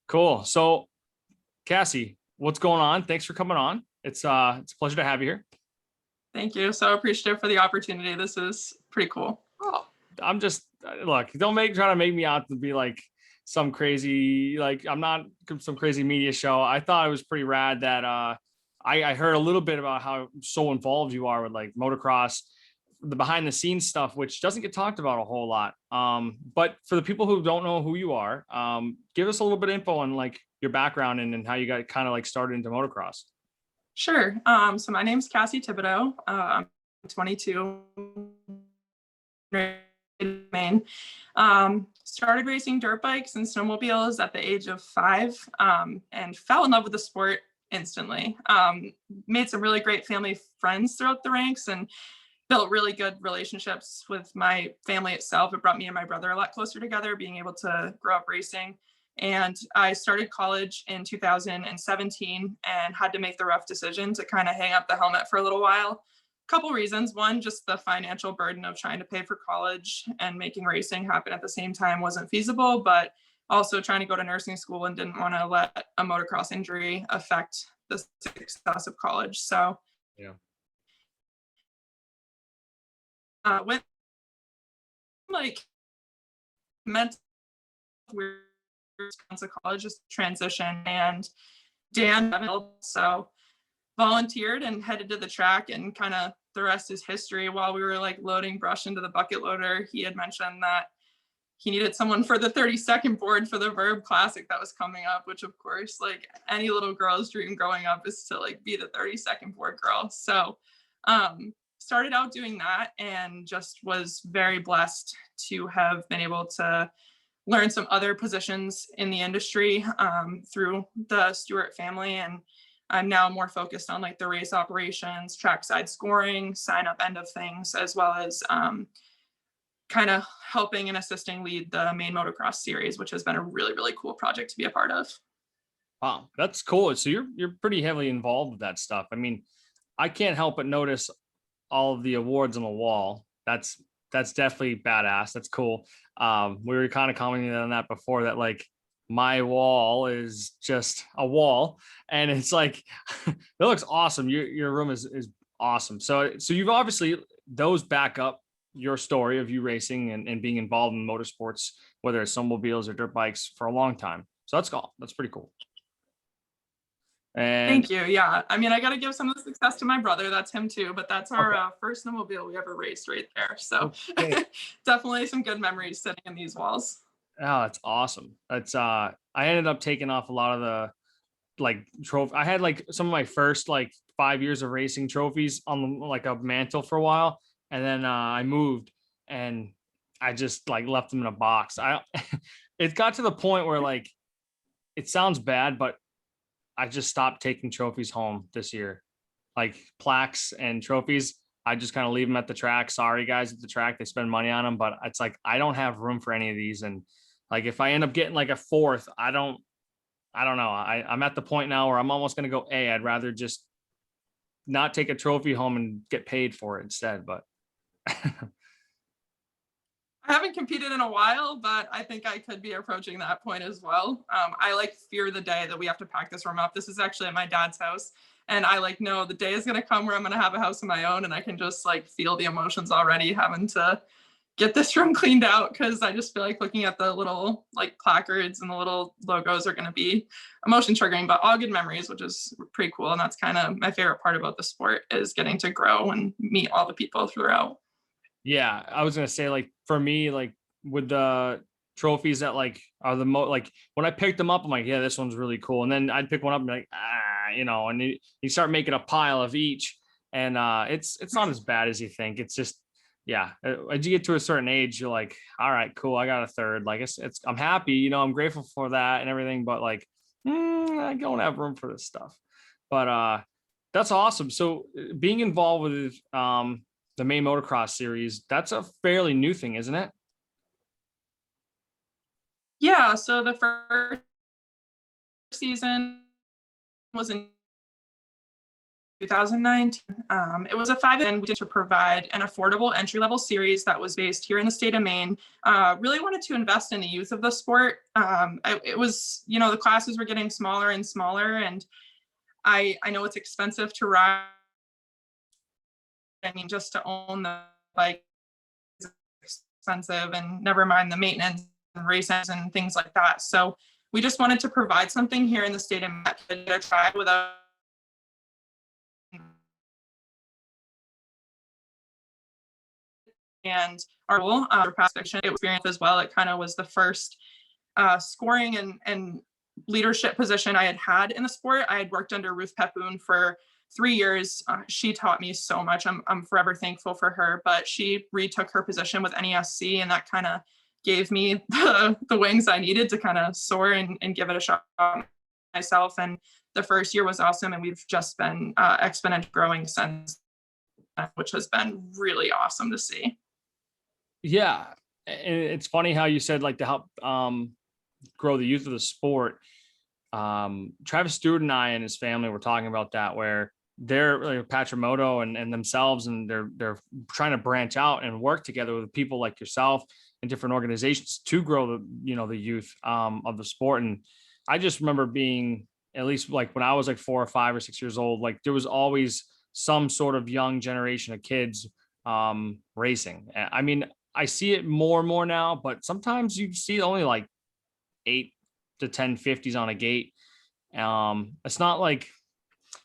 Cool. So, Kassie, what's going on? Thanks for coming on. It's a pleasure to have you here. Thank you. So appreciative for the opportunity. This is pretty cool. Oh, I'm just look. Don't try to make me out to be like some crazy I'm not some crazy media show. I thought it was pretty rad that I heard a little bit about how so involved you are with like motocross, the behind the scenes stuff, which doesn't get talked about a whole lot. But for the people who don't know who you are, give us a little bit of info on like your background and how you got kind of like started into motocross. Sure. So my name's Kassie Thibodeau. I'm 22, Maine. Started racing dirt bikes and snowmobiles at the age of 5, and fell in love with the sport instantly. Made some really great family friends throughout the ranks and built really good relationships with my family itself. It brought me and my brother a lot closer together, being able to grow up racing. And I started college in 2017 and had to make the rough decision to kind of hang up the helmet for a little while. Couple reasons. One, just the financial burden of trying to pay for college and making racing happen at the same time wasn't feasible, but also trying to go to nursing school and didn't want to let a motocross injury affect the success of college. So Yeah. when like mental weird to college just transition, and Dan so volunteered and headed to the track, and kind of the rest is history. While we were like loading brush into the bucket loader, he had mentioned that he needed someone for the 30-second board for the Verb Classic that was coming up, which of course, like any little girl's dream growing up is to like be the 30-second board girl. So started out doing that and just was very blessed to have been able to learn some other positions in the industry through the Stewart family. And I'm now more focused on like the race operations, trackside scoring, sign up end of things, as well as kind of helping and assisting lead the Maine motocross series, which has been a really, really cool project to be a part of. Wow, that's cool. So you're pretty heavily involved with that stuff. I mean, I can't help but notice all of the awards on the wall. That's definitely badass. That's cool. We were kind of commenting on that before, that like my wall is just a wall, and it's like it looks awesome. Your room is awesome. So you've obviously, those back up your story of you racing and being involved in motorsports, whether it's snowmobiles or dirt bikes, for a long time. So that's cool. That's pretty cool. And Thank you. Yeah. I mean, I got to give some of the success to my brother. That's him too, but that's our okay, first snowmobile we ever raced right there. So okay. definitely some good memories sitting in these walls. Oh, that's awesome. That's I ended up taking off a lot of the like trophy. I had like some of my first like 5 years of racing trophies on like a mantle for a while, and then I moved and I just like left them in a box. I it got to the point where like it sounds bad, but I just stopped taking trophies home this year, like plaques and trophies. I just kind of leave them at the track. Sorry, guys at the track, they spend money on them, but it's like I don't have room for any of these. And like if I end up getting like a fourth, I don't know. I'm at the point now where I'm almost going to go A. I'd rather just not take a trophy home and get paid for it instead. But I haven't competed in a while, but I think I could be approaching that point as well. I like fear the day that we have to pack this room up. This is actually at my dad's house. And I like know the day is going to come where I'm going to have a house of my own, and I can just like feel the emotions already having to get this room cleaned out, because I just feel like looking at the little like placards and the little logos are going to be emotion triggering, but all good memories, which is pretty cool. And that's kind of my favorite part about the sport, is getting to grow and meet all the people throughout. yeah, I was going to say, like, for me, like with the trophies that like are like when I picked them up, I'm like, yeah, this one's really cool. And then I'd pick one up and be like, and you start making a pile of each. And it's not as bad as you think. It's just, yeah, as you get to a certain age, you're like, all right, cool, I got a third. Like it's I'm happy, I'm grateful for that and everything, but like, I don't have room for this stuff. But that's awesome. So being involved with the Maine motocross series, that's a fairly new thing, isn't it? Yeah. So the first season was in 2019. It was a 5 and we did to provide an affordable entry-level series that was based here in the state of Maine. Really wanted to invest in the youth of the sport. It was, the classes were getting smaller and smaller, and I know it's expensive to ride. I mean, just to own the bike is expensive, and never mind the maintenance and races and things like that. So we just wanted to provide something here in the state of Maine to get a try without and our past fiction experience as well. It kind of was the first scoring and leadership position I had had in the sport. I had worked under Ruth Peppoon for 3 years. She taught me so much. I'm forever thankful for her, but she retook her position with NESC, and that kind of gave me the wings I needed to kind of soar and give it a shot myself. And the first year was awesome, and we've just been exponentially growing since, which has been really awesome to see. Yeah. And it's funny how you said like to help grow the youth of the sport. Travis Stewart and I and his family were talking about that, where they're like Patrick Moto and themselves, and they're trying to branch out and work together with people like yourself and different organizations to grow the youth of the sport. And I just remember being, at least like when I was like 4 or 5 or 6 years old, like there was always some sort of young generation of kids racing. I mean, I see it more and more now, but sometimes you see only like 8 to 10 50s on a gate. It's not like,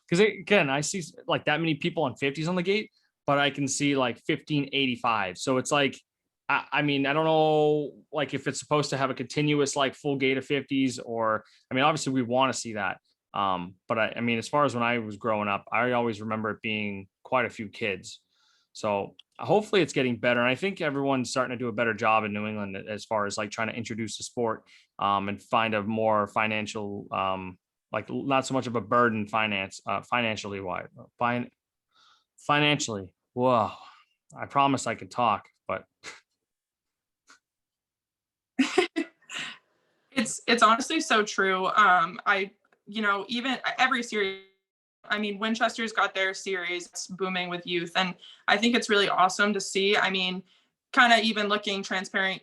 because again, I see like that many people on 50s on the gate, but I can see like 1585. So it's like, I mean, I don't know, like if it's supposed to have a continuous like full gate of 50s, or, I mean, obviously we want to see that. But I mean, as far as when I was growing up, I always remember it being quite a few kids. So hopefully it's getting better. And I think everyone's starting to do a better job in New England as far as like trying to introduce the sport and find a more financial, like not so much of a burden financially wide, financially. Whoa, I promise I could talk, but It's honestly so true. Even every series, I mean, Winchester's got their series, it's booming with youth, and I think it's really awesome to see. I mean, kind of even looking transparent,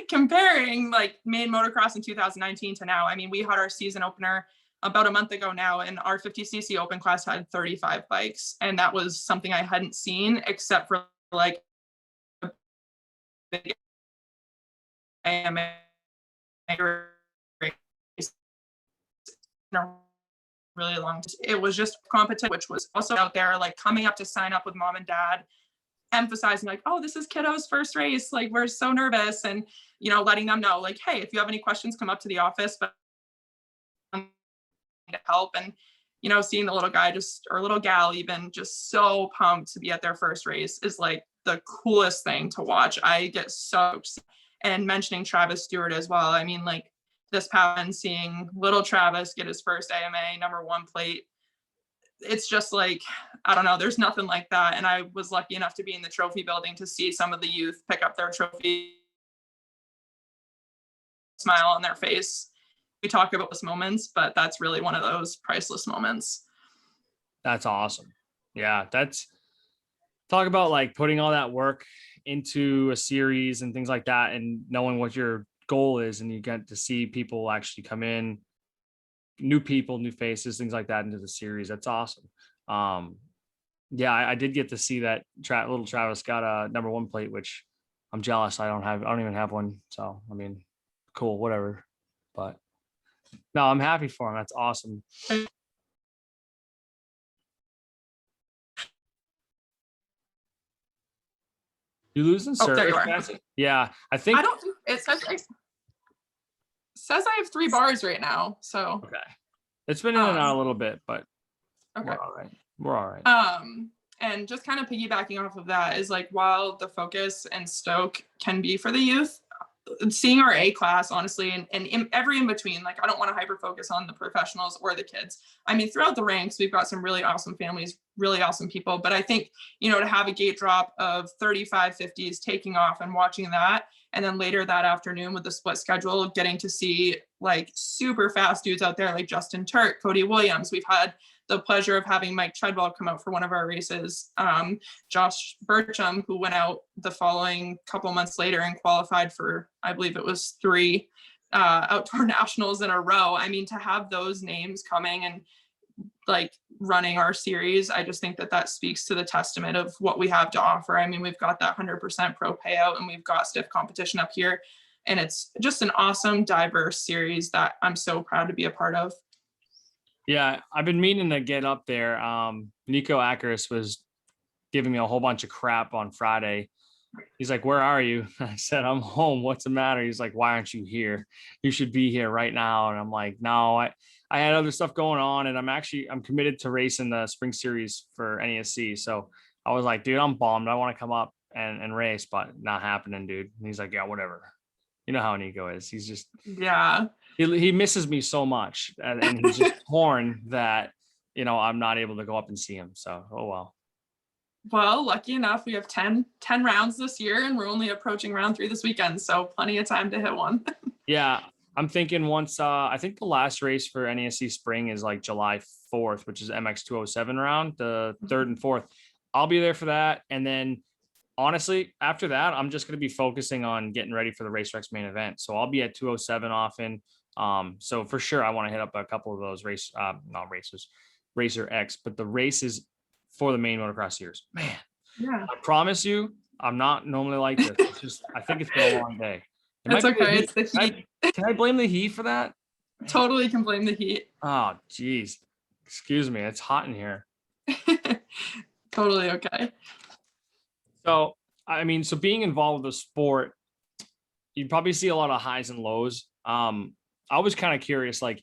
comparing like Maine motocross in 2019 to now. I mean, we had our season opener about a month ago now, and our 50cc open class had 35 bikes, and that was something I hadn't seen except for like a big AMA race in a really long time. It was just competition, which was also out there like coming up to sign up with mom and dad, emphasizing like, oh, this is kiddo's first race, like we're so nervous, and letting them know like, hey, if you have any questions, come up to the office, but to help. And seeing the little guy or little gal even just so pumped to be at their first race is like the coolest thing to watch. I get so excited. And mentioning Travis Stewart as well, I mean, like this past seeing little Travis get his first AMA #1 plate, it's just like, I don't know, there's nothing like that. And I was lucky enough to be in the trophy building to see some of the youth pick up their trophy, smile on their face. We talk about those moments, but that's really one of those priceless moments. that's awesome. Yeah, talk about like putting all that work into a series and things like that, and knowing what your goal is, and you get to see people actually come in, new people, new faces, things like that into the series. That's awesome. Yeah, I did get to see that little Travis got a #1 plate, which I'm jealous. I don't even have one. So, I mean, cool, whatever. But no, I'm happy for him. That's awesome. You losing service? There you are. Kassie? Yeah, I think. I don't think it says I have 3 bars right now. So Okay, it's been in and out a little bit, but okay. we're all right. We're all right. And just kind of piggybacking off of that is like, while the focus and stoke can be for the youth, seeing our A class, honestly, and every in between, like I don't want to hyper focus on the professionals or the kids. I mean, throughout the ranks, we've got some really awesome families, really awesome people. But I think, to have a gate drop of 35 50s taking off and watching that, and then later that afternoon with the split schedule, getting to see like super fast dudes out there like Justin Turk, Cody Williams. We've had the pleasure of having Mike Treadwell come out for one of our races. Josh Burcham, who went out the following couple months later and qualified for, I believe it was 3 outdoor nationals in a row. I mean, to have those names coming and like running our series, I just think that that speaks to the testament of what we have to offer. I mean, we've got that 100% pro payout, and we've got stiff competition up here, and it's just an awesome, diverse series that I'm so proud to be a part of. Yeah, I've been meaning to get up there. Nico Akaris was giving me a whole bunch of crap on Friday. He's like, "Where are you?" I said, "I'm home. What's the matter?" He's like, "Why aren't you here? You should be here right now." And I'm like, "No, I had other stuff going on, and I'm committed to racing the spring series for NESC." So I was like, "Dude, I'm bummed. I want to come up and race, but not happening, dude." And he's like, "Yeah, whatever." You know how Nico is. He's just, Yeah. he misses me so much, and he's just torn that, I'm not able to go up and see him. So, oh well. Well, lucky enough, we have 10 rounds this year, and we're only approaching round 3 this weekend. So plenty of time to hit one. Yeah. I'm thinking once, I think the last race for NESC spring is like July 4th, which is MX 207 round, the 3rd and 4th. I'll be there for that. And then honestly, after that, I'm just going to be focusing on getting ready for the RaceX main event. So I'll be at 207 often. So for sure, I want to hit up a couple of those not races, Racer X, but the races for the Maine motocross series. Man, Yeah. I promise you, I'm not normally like this. It's just, I think it's been a long day. It's okay. It's the heat. Can I blame the heat for that? Totally can blame the heat. Oh, geez. Excuse me. It's hot in here. Totally okay. So, I mean, so being involved with the sport, you probably see a lot of highs and lows. I was kind of curious, like,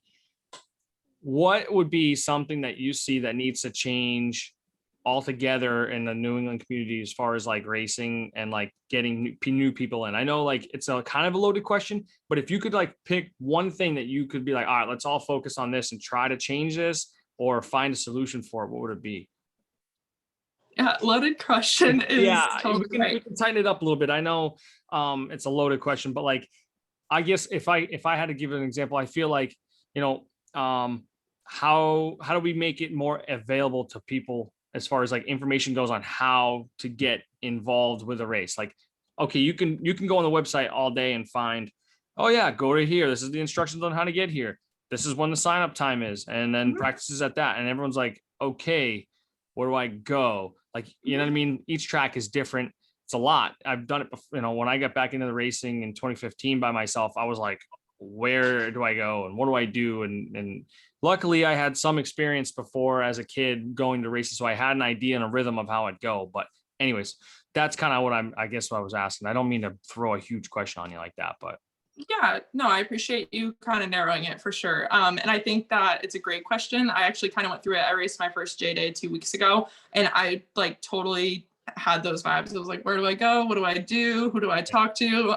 what would be something that you see that needs to change altogether in the New England community as far as like racing and like getting new people in? I know like it's a kind of a loaded question, but if you could like pick one thing that you could be like, all right, let's all focus on this and try to change this or find a solution for it, what would it be? Yeah, loaded question is we can tighten it up a little bit. I know it's a loaded question, but like, I guess if I had to give an example, I feel like, how do we make it more available to people as far as like information goes on how to get involved with a race? Like, okay, you can go on the website all day and find, oh yeah, go to here. This is the instructions on how to get here. This is when the sign up time is, and then practices at that. And everyone's like, okay, where do I go? Like, you know what I mean? Each track is different. It's a lot. I've done it before, when I got back into the racing in 2015 by myself, I was like, where do I go and what do I do? And luckily I had some experience before as a kid going to races, so I had an idea and a rhythm of how I'd go. But anyways, that's kind of what I guess what I was asking. I don't mean to throw a huge question on you like that, but yeah, no, I appreciate you kind of narrowing it for sure. And I think that it's a great question. I actually kind of went through it. I raced my first J Day 2 weeks ago, and I like totally had those vibes. It was like, where do I go? What do I do? Who do I talk to?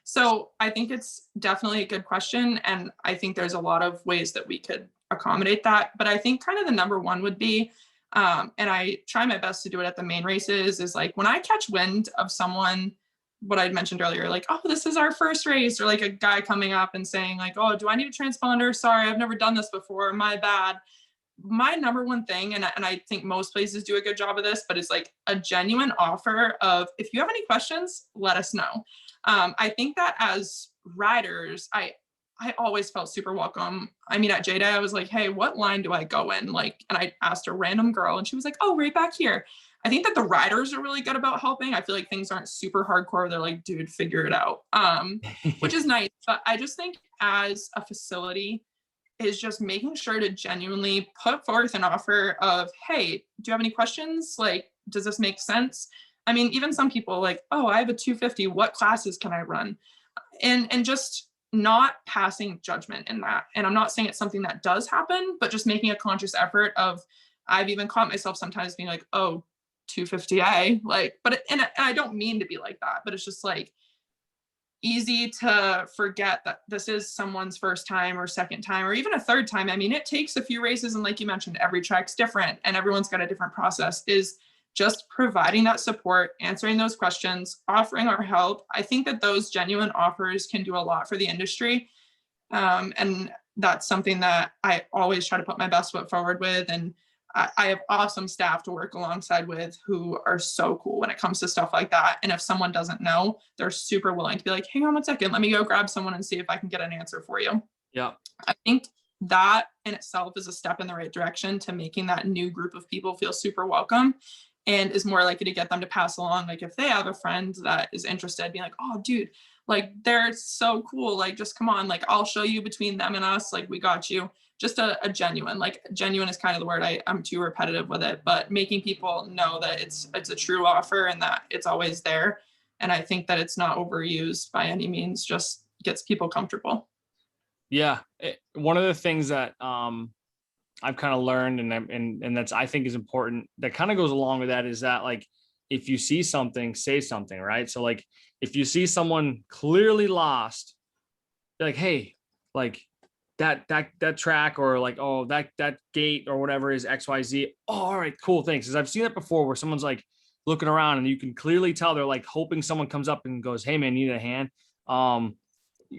So I think it's definitely a good question. And I think there's a lot of ways that we could accommodate that. But I think kind of the number one would be, and I try my best to do it at the main races, is like when I catch wind of someone, what I'd mentioned earlier, like, oh, this is our first race, or like a guy coming up and saying like, oh, do I need a transponder? Sorry, I've never done this before. My bad. My number one thing, and I think most places do a good job of this, but it's like a genuine offer of, if you have any questions, let us know. I think that as riders, I always felt super welcome. I mean, at J Day, I was like, hey, what line do I go in? Like, and I asked a random girl and she was like, oh, right back here. I think that the riders are really good about helping. I feel like things aren't super hardcore. They're like, dude, figure it out, which is nice. But I just think as a facility is just making sure to genuinely put forth an offer of, hey, do you have any questions? Like, does this make sense? I mean, even some people like, oh, I have a 250. What classes can I run? And just not passing judgment in that. And I'm not saying it's something that does happen, but just making a conscious effort of, I've even caught myself sometimes being like, oh, 250A, like, but, and I don't mean to be like that, but it's just like easy to forget that this is someone's first time or second time, or even a third time. I mean, it takes a few races. And like you mentioned, every track's different and everyone's got a different process. Is just providing that support, answering those questions, offering our help. I think that those genuine offers can do a lot for the industry. And that's something that I always try to put my best foot forward with. And I have awesome staff to work alongside with who are so cool when it comes to stuff like that. And if someone doesn't know, they're super willing to be like, hang on 1 second, let me go grab someone and see if I can get an answer for you. Yeah. I think that in itself is a step in the right direction to making that new group of people feel super welcome, and is more likely to get them to pass along. Like if they have a friend that is interested, being like, oh dude, like they're so cool, like just come on, like I'll show you between them and us, like we got you. Just a genuine, like genuine is kind of the word. I'm too repetitive with it, but making people know that it's a true offer and that it's always there. And I think that it's not overused by any means, just gets people comfortable. Yeah. One of the things that I've kind of learned, and that's, I think, is important, that kind of goes along with that, is that like, if you see something, say something, right? So like, if you see someone clearly lost, be like, hey, like that track, or like, oh, that gate or whatever is XYZ. Oh, all right, cool, thanks. Because I've seen it before where someone's like looking around and you can clearly tell they're like hoping someone comes up and goes, hey man, need a hand.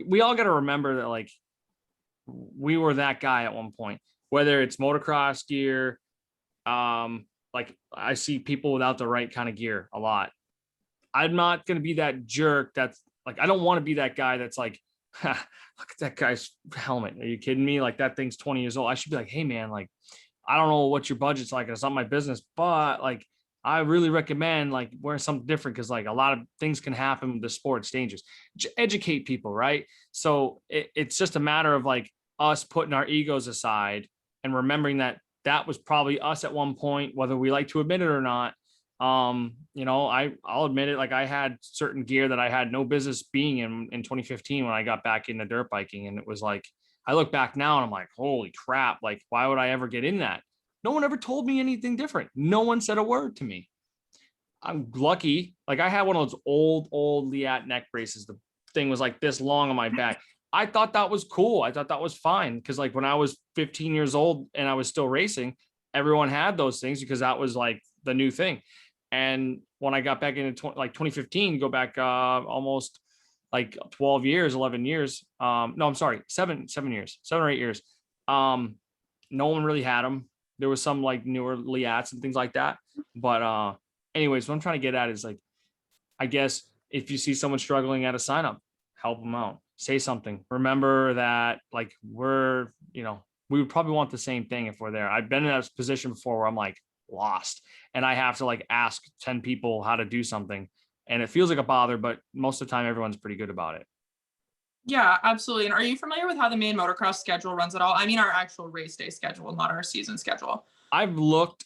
We all got to remember that like we were that guy at one point, whether it's motocross gear. Like I see people without the right kind of gear a lot. I'm not going to be that jerk. That's like, I don't want to be that guy that's like, look at that guy's helmet. Are you kidding me? Like that thing's 20 years old. I should be like, hey man, like, I don't know what your budget's like. It's not my business, but like, I really recommend like wearing something different, because like a lot of things can happen with the sport. It's dangerous. Educate people, right? So it's just a matter of like us putting our egos aside and remembering that that was probably us at one point, whether we like to admit it or not. I'll admit it. Like I had certain gear that I had no business being in 2015 when I got back into dirt biking. And it was like, I look back now and I'm like, holy crap. Like, why would I ever get in that? No one ever told me anything different. No one said a word to me. I'm lucky. Like I had one of those old Liat neck braces. The thing was like this long on my back. I thought that was cool. I thought that was fine. Cause like when I was 15 years old and I was still racing, everyone had those things because that was like the new thing. And when I got back into 2015, go back almost like 12 years, 11 years. No, I'm sorry, 7 years, 7 or 8 years. No one really had them. There was some like newer Liats and things like that. But anyways, what I'm trying to get at is like, I guess if you see someone struggling at a sign up, help them out, say something. Remember that like we would probably want the same thing if we're there. I've been in that position before where I'm like lost and I have to like ask 10 people how to do something. And it feels like a bother, but most of the time everyone's pretty good about it. Yeah, absolutely. And are you familiar with how the Maine motocross schedule runs at all? I mean, our actual race day schedule, not our season schedule. I looked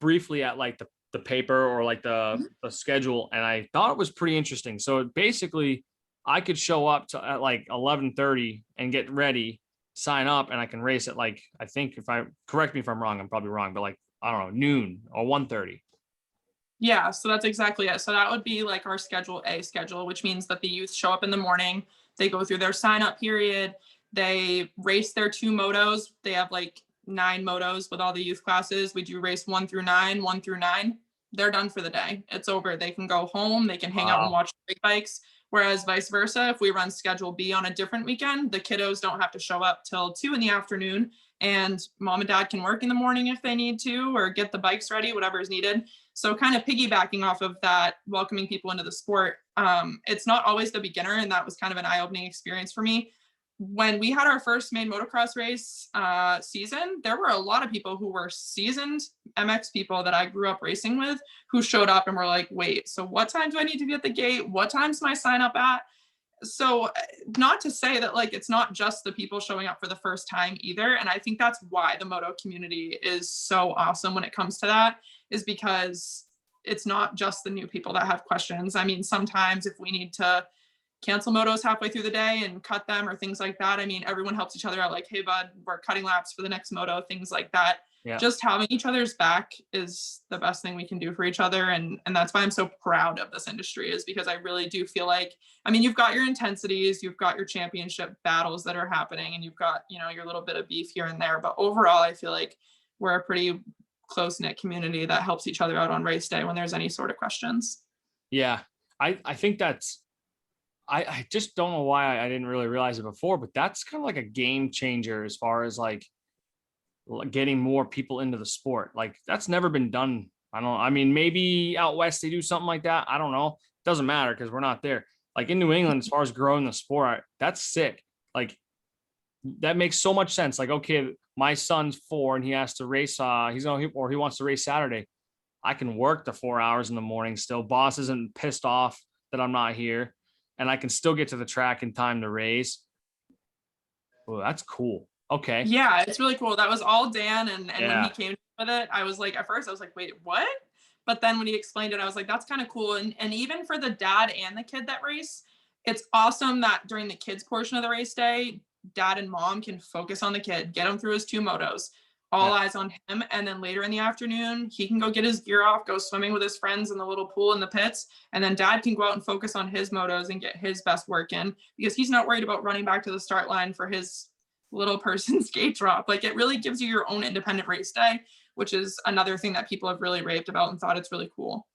briefly at like the paper or like the schedule, and I thought it was pretty interesting. So basically I could show up to at like 11:30 and get ready, sign up, and I can race at like, I think, if I correct me if I'm wrong, I'm probably wrong, but like, I don't know, noon or 1:30. Yeah, so that's exactly it. So that would be like our schedule A schedule, which means that the youth show up in the morning, they go through their sign up period, they race their 2 motos. They have like 9 motos with all the youth classes. We do race 1 through 9, 1 through 9. They're done for the day. It's over. They can go home, they can hang out and watch big bikes. Whereas vice versa, if we run schedule B on a different weekend, the kiddos don't have to show up till 2 in the afternoon, and mom and dad can work in the morning if they need to, or get the bikes ready, whatever is needed. So kind of piggybacking off of that, welcoming people into the sport. It's not always the beginner, and that was kind of an eye-opening experience for me. When we had our first Maine motocross race season, there were a lot of people who were seasoned MX people that I grew up racing with who showed up and were like, wait, so what time do I need to be at the gate? What time's my sign up at? So not to say that like it's not just the people showing up for the first time either. And I think that's why the moto community is so awesome when it comes to that, is because it's not just the new people that have questions. I mean, sometimes if we need to cancel motos halfway through the day and cut them or things like that, I mean, everyone helps each other out, like, hey bud, we're cutting laps for the next moto, things like that. Yeah. Just having each other's back is the best thing we can do for each other. And that's why I'm so proud of this industry, is because I really do feel like, I mean, you've got your intensities, you've got your championship battles that are happening, and you've got, your little bit of beef here and there. But overall, I feel like we're a pretty close-knit community that helps each other out on race day when there's any sort of questions. Yeah. I think that's I just don't know why I didn't really realize it before, but that's kind of like a game changer as far as like getting more people into the sport. Like that's never been done. I don't, I mean, maybe out west they do something like that. I don't know. Doesn't matter because we're not there. Like in New England, as far as growing the sport, that's sick. Like that makes so much sense. Like, okay, my son's 4 and he has to race, he's going or he wants to race Saturday. I can work the 4 hours in the morning still. Boss isn't pissed off that I'm not here. And I can still get to the track in time to race. Oh, that's cool. Okay. Yeah, it's really cool. That was all Dan, and when he Yeah. came with it, I was like, at first I was like, wait, what? But then when he explained it, I was like, that's kind of cool. And even for the dad and the kid that race, it's awesome that during the kids portion of the race day, dad and mom can focus on the kid, get him through his 2 motos, Yeah. all eyes on him. And then later in the afternoon, he can go get his gear off, go swimming with his friends in the little pool in the pits. And then dad can go out and focus on his motos and get his best work in because he's not worried about running back to the start line for his little person skate drop. Like it really gives you your own independent race day, which is another thing that people have really raved about and thought it's really cool.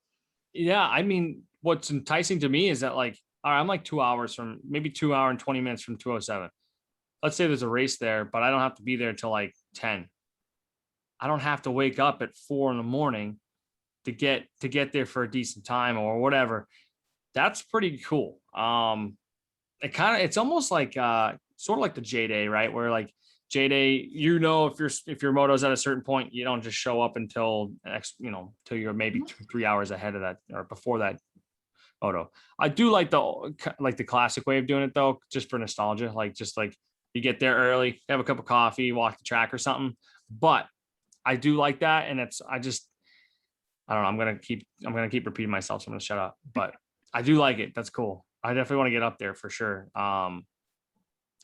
Yeah. I mean, what's enticing to me is that like, all right, I'm like 2 hours from maybe 2 hour and 20 minutes from 207. Let's say there's a race there, but I don't have to be there until like 10. I don't have to wake up at 4 in the morning to get there for a decent time or whatever. That's pretty cool. It's almost like sort of like the J Day, right? Where like J Day, you know, if your moto's at a certain point, you don't just show up until till you're maybe 2, 3 hours ahead of that or before that moto. I do like the classic way of doing it though, just for nostalgia. Like just like you get there early, have a cup of coffee, walk the track or something. But I do like that, and I don't know. I'm gonna keep repeating myself, so I'm gonna shut up. But I do like it. That's cool. I definitely want to get up there for sure.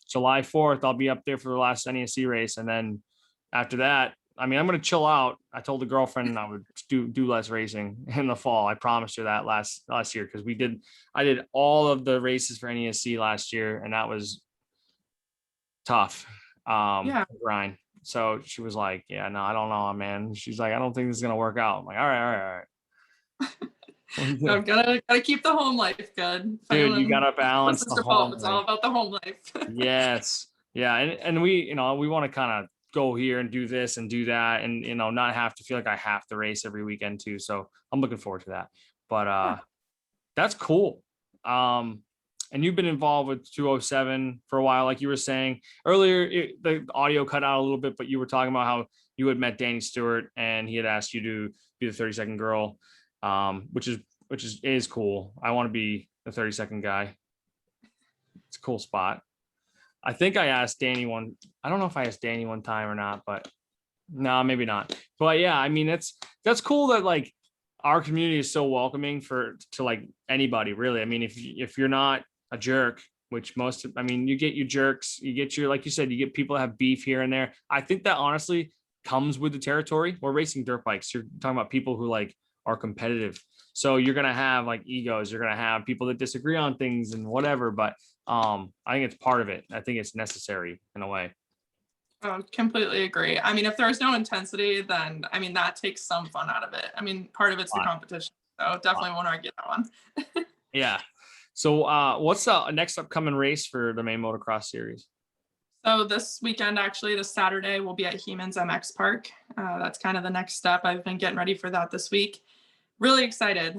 July 4th, I'll be up there for the last NESC race, and then after that, I mean, I'm gonna chill out. I told the girlfriend I would do less racing in the fall. I promised her that last year because I did all of the races for NESC last year, and that was tough. Yeah. Grind. So she was like, "Yeah, no, I don't know, man." She's like, "I don't think this is gonna work out." I'm like, "All right, all right." No, gotta keep the home life good. If Dude, you anyone gotta balance listens the to Paul, home it's all life. about the home life. Yes. Yeah. And we, we want to kind of go here and do this and do that and, not have to feel like I have to race every weekend too. So I'm looking forward to that. But that's cool. And you've been involved with 207 for a while, like you were saying earlier. The audio cut out a little bit, but you were talking about how you had met Danny Stewart and he had asked you to be the 30-second girl, which is cool. I want to be the 30-second guy. It's a cool spot. I think I asked Danny one. I don't know if I asked Danny one time or not, but no, maybe not. But yeah, I mean, that's cool that like our community is so welcoming to like anybody really. I mean, if you're not a jerk, which I mean, you get your jerks, you get your, like you said, you get people that have beef here and there. I think that honestly comes with the territory. We're racing dirt bikes. You're talking about people who like are competitive. So you're gonna have like egos. You're gonna have people that disagree on things and whatever. But I think it's part of it. I think it's necessary in a way. Oh, completely agree. I mean, if there's no intensity, then I mean that takes some fun out of it. I mean, part of it's the Fine. competition. So definitely won't argue that one. Yeah. So what's the next upcoming race for the Maine Motocross series? So this weekend, actually, this Saturday, we'll be at Heman's MX Park. That's kind of the next step. I've been getting ready for that this week. Really excited.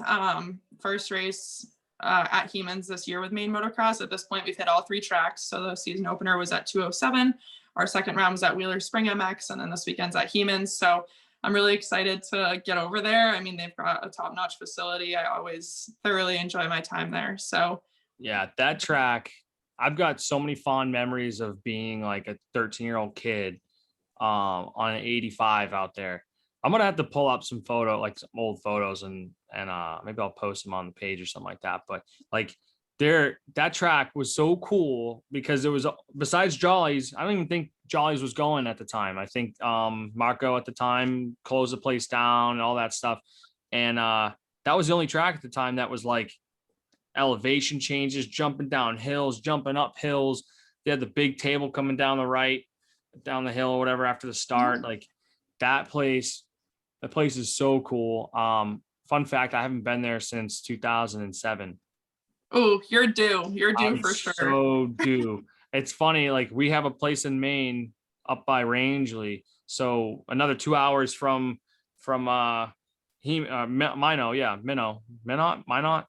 First race at Heman's this year with Maine Motocross. At this point, we've hit all 3 tracks. So the season opener was at 207. Our second round was at Wheeler Spring MX, and then this weekend's at Heman's. So I'm really excited to get over there. I mean, they've got a top-notch facility. I always thoroughly enjoy my time there. So Yeah, that track, I've got so many fond memories of being like a 13-year-old kid on an 85 out there. I'm gonna have to pull up some like some old photos and maybe I'll post them on the page or something like that. But like that track was so cool because it was, besides Jolly's, I don't even think Jolly's was going at the time. I think Marco at the time closed the place down and all that stuff. And that was the only track at the time that was like elevation changes, jumping down hills, jumping up hills. They had the big table coming down down the hill or whatever after the start. Like that place is so cool. Fun fact, I haven't been there since 2007. Oh, you're due. You're due I'm for sure. so due. It's funny, like we have a place in Maine up by Rangeley, so another 2 hours from Mino, yeah, Minot.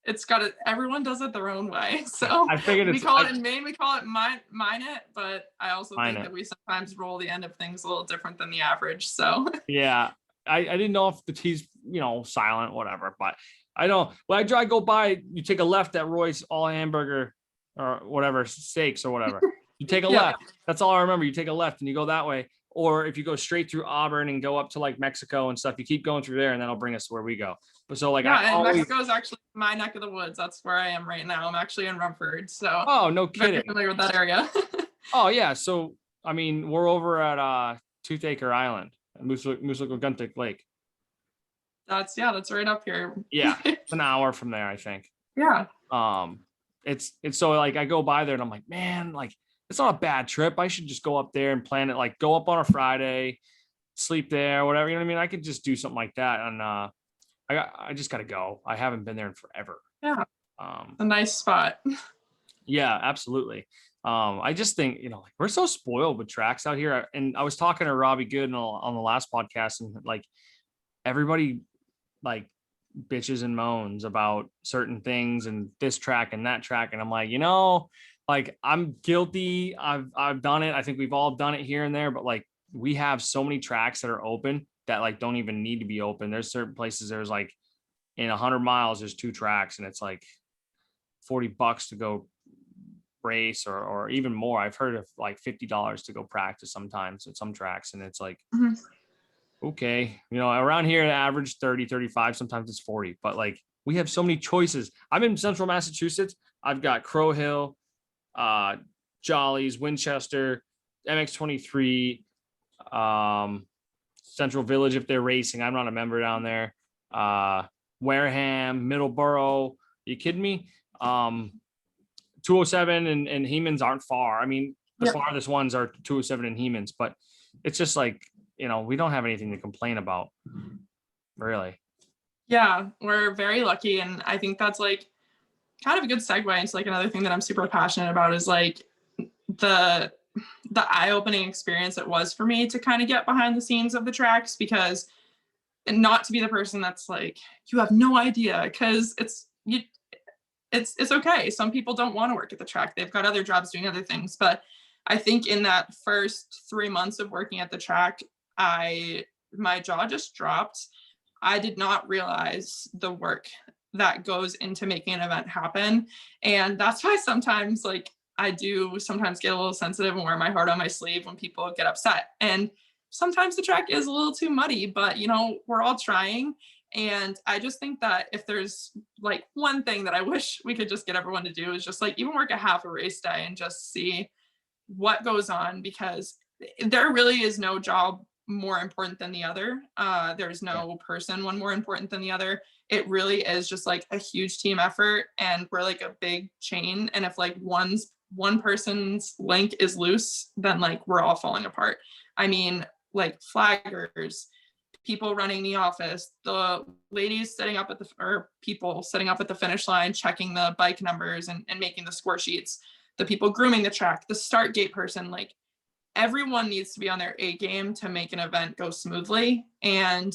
It's got it. Everyone does it their own way. So I figured we it's call it in Maine, we call it mine it, but I also think Minot. that we sometimes roll the end of things a little different than the average. So Yeah, I didn't know if the T's silent, whatever, but I know when I go by, you take a left at Roy's All Hamburger or whatever steaks or whatever. You take a yeah, left. That's all I remember. You take a left and you go that way. Or if you go straight through Auburn and go up to like Mexico and stuff, you keep going through there and that'll bring us to where we go. But so like I yeah, and always, Mexico is actually my neck of the woods. That's where I am right now. I'm actually in Rumford, so oh, no very kidding. familiar with that area. Oh yeah. So I mean, we're over at Toothaker Island, Musliguntic Lake. That's right up here. Yeah, it's an hour from there, I think. Yeah. Um, it's so like I go by there and I'm like, man, like it's not a bad trip. I should just go up there and plan it. Like go up on a Friday, sleep there, whatever. You know what I mean? I could just do something like that. And I just gotta go. I haven't been there in forever. Yeah. Um, A nice spot. yeah, absolutely. I just think like we're so spoiled with tracks out here. And I was talking to Robbie Good on the last podcast, and like everybody like bitches and moans about certain things and this track and that track, and I'm like, like I'm guilty. I've done it. I think we've all done it here and there, but like we have so many tracks that are open that like don't even need to be open. There's certain places there's like in 100 miles there's 2 tracks and it's like $40 to go race or even more. I've heard of like $50 to go practice sometimes at some tracks, and it's like Mhm. okay, around here the average 30, 35, sometimes it's 40, but like we have so many choices. I'm in central Massachusetts. I've got Crow Hill, Jollies, Winchester, MX23, Central Village if they're racing. I'm not a member down there. Wareham, Middleborough. Are you kidding me? 207 and Hemans aren't far. I mean, the farthest ones are 207 and Hemans, but it's just like, we don't have anything to complain about, really. Yeah, we're very lucky. And I think that's like kind of a good segue into like another thing that I'm super passionate about is like the eye-opening experience it was for me to kind of get behind the scenes of the tracks, because and not to be the person that's like, you have no idea, because it's okay. Some people don't want to work at the track. They've got other jobs doing other things. But I think in that first 3 months of working at the track, my jaw just dropped. I did not realize the work that goes into making an event happen. And that's why sometimes like I do sometimes get a little sensitive and wear my heart on my sleeve when people get upset. And sometimes the track is a little too muddy, but we're all trying. And I just think that if there's like one thing that I wish we could just get everyone to do is just like even work a half a race day and just see what goes on, because there really is no job more important than the other. There's no person one more important than the other. It really is just like a huge team effort, and we're like a big chain. And if like one person's link is loose, then like we're all falling apart. I mean, like flaggers, people running the office, the ladies setting up people setting up at the finish line, checking the bike numbers and making the score sheets, the people grooming the track, the start gate person, like everyone needs to be on their A game to make an event go smoothly. And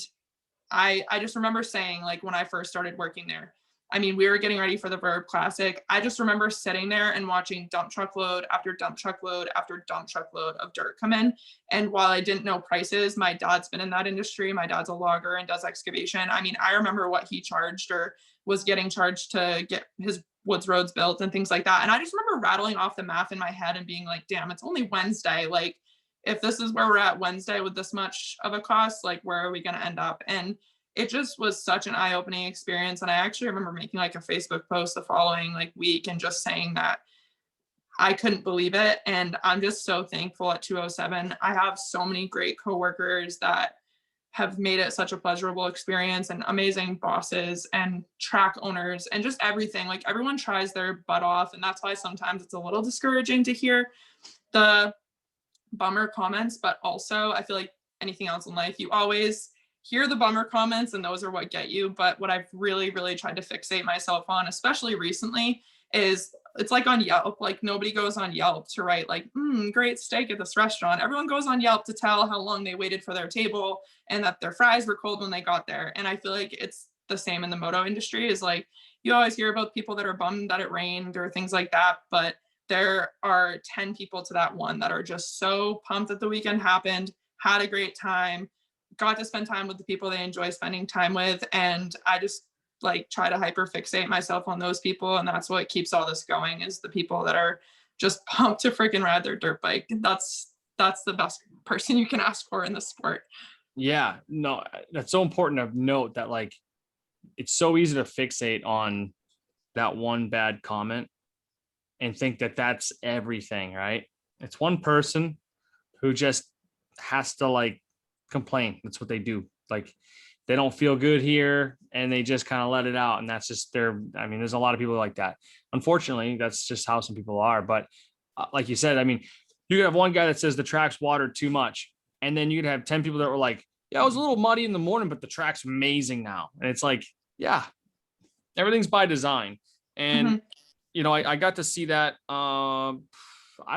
I just remember saying, like, when I first started working there, I mean, we were getting ready for the Verb Classic. I just remember sitting there and watching dump truck load after dump truck load after dump truck load of dirt come in. And while I didn't know prices, my dad's been in that industry. My dad's a logger and does excavation. I mean, I remember what he charged or was getting charged to get his woods roads built and things like that. And I just remember rattling off the math in my head and being like, damn, it's only Wednesday. Like, if this is where we're at Wednesday with this much of a cost, like, where are we going to end up? And it just was such an eye-opening experience. And I actually remember making like a Facebook post the following like week and just saying that I couldn't believe it. And I'm just so thankful at 207. I have so many great coworkers that have made it such a pleasurable experience, and amazing bosses and track owners and just everything. Like, everyone tries their butt off. And that's why sometimes it's a little discouraging to hear the bummer comments, but also I feel like anything else in life, you always hear the bummer comments and those are what get you. But what I've really, really tried to fixate myself on, especially recently, is it's like on Yelp. Like nobody goes on Yelp to write like, great steak at this restaurant. Everyone goes on Yelp to tell how long they waited for their table and that their fries were cold when they got there. And I feel like it's the same in the moto industry. Is like, you always hear about people that are bummed that it rained or things like that, but there are 10 people to that one that are just so pumped that the weekend happened, had a great time, got to spend time with the people they enjoy spending time with. And I just like try to hyper fixate myself on those people. And that's what keeps all this going, is the people that are just pumped to freaking ride their dirt bike. That's the best person you can ask for in the sport. Yeah, no, that's so important to note that like, it's so easy to fixate on that one bad comment and think that that's everything, right? It's one person who just has to like complain. That's what they do. Like they don't feel good here and they just kind of let it out. And that's just there's a lot of people like that. Unfortunately, that's just how some people are. But like you said, you could have one guy that says the track's watered too much. And then you could have 10 people that were like, yeah, it was a little muddy in the morning, but the track's amazing now. And it's like, yeah, everything's by design. And I got to see that. I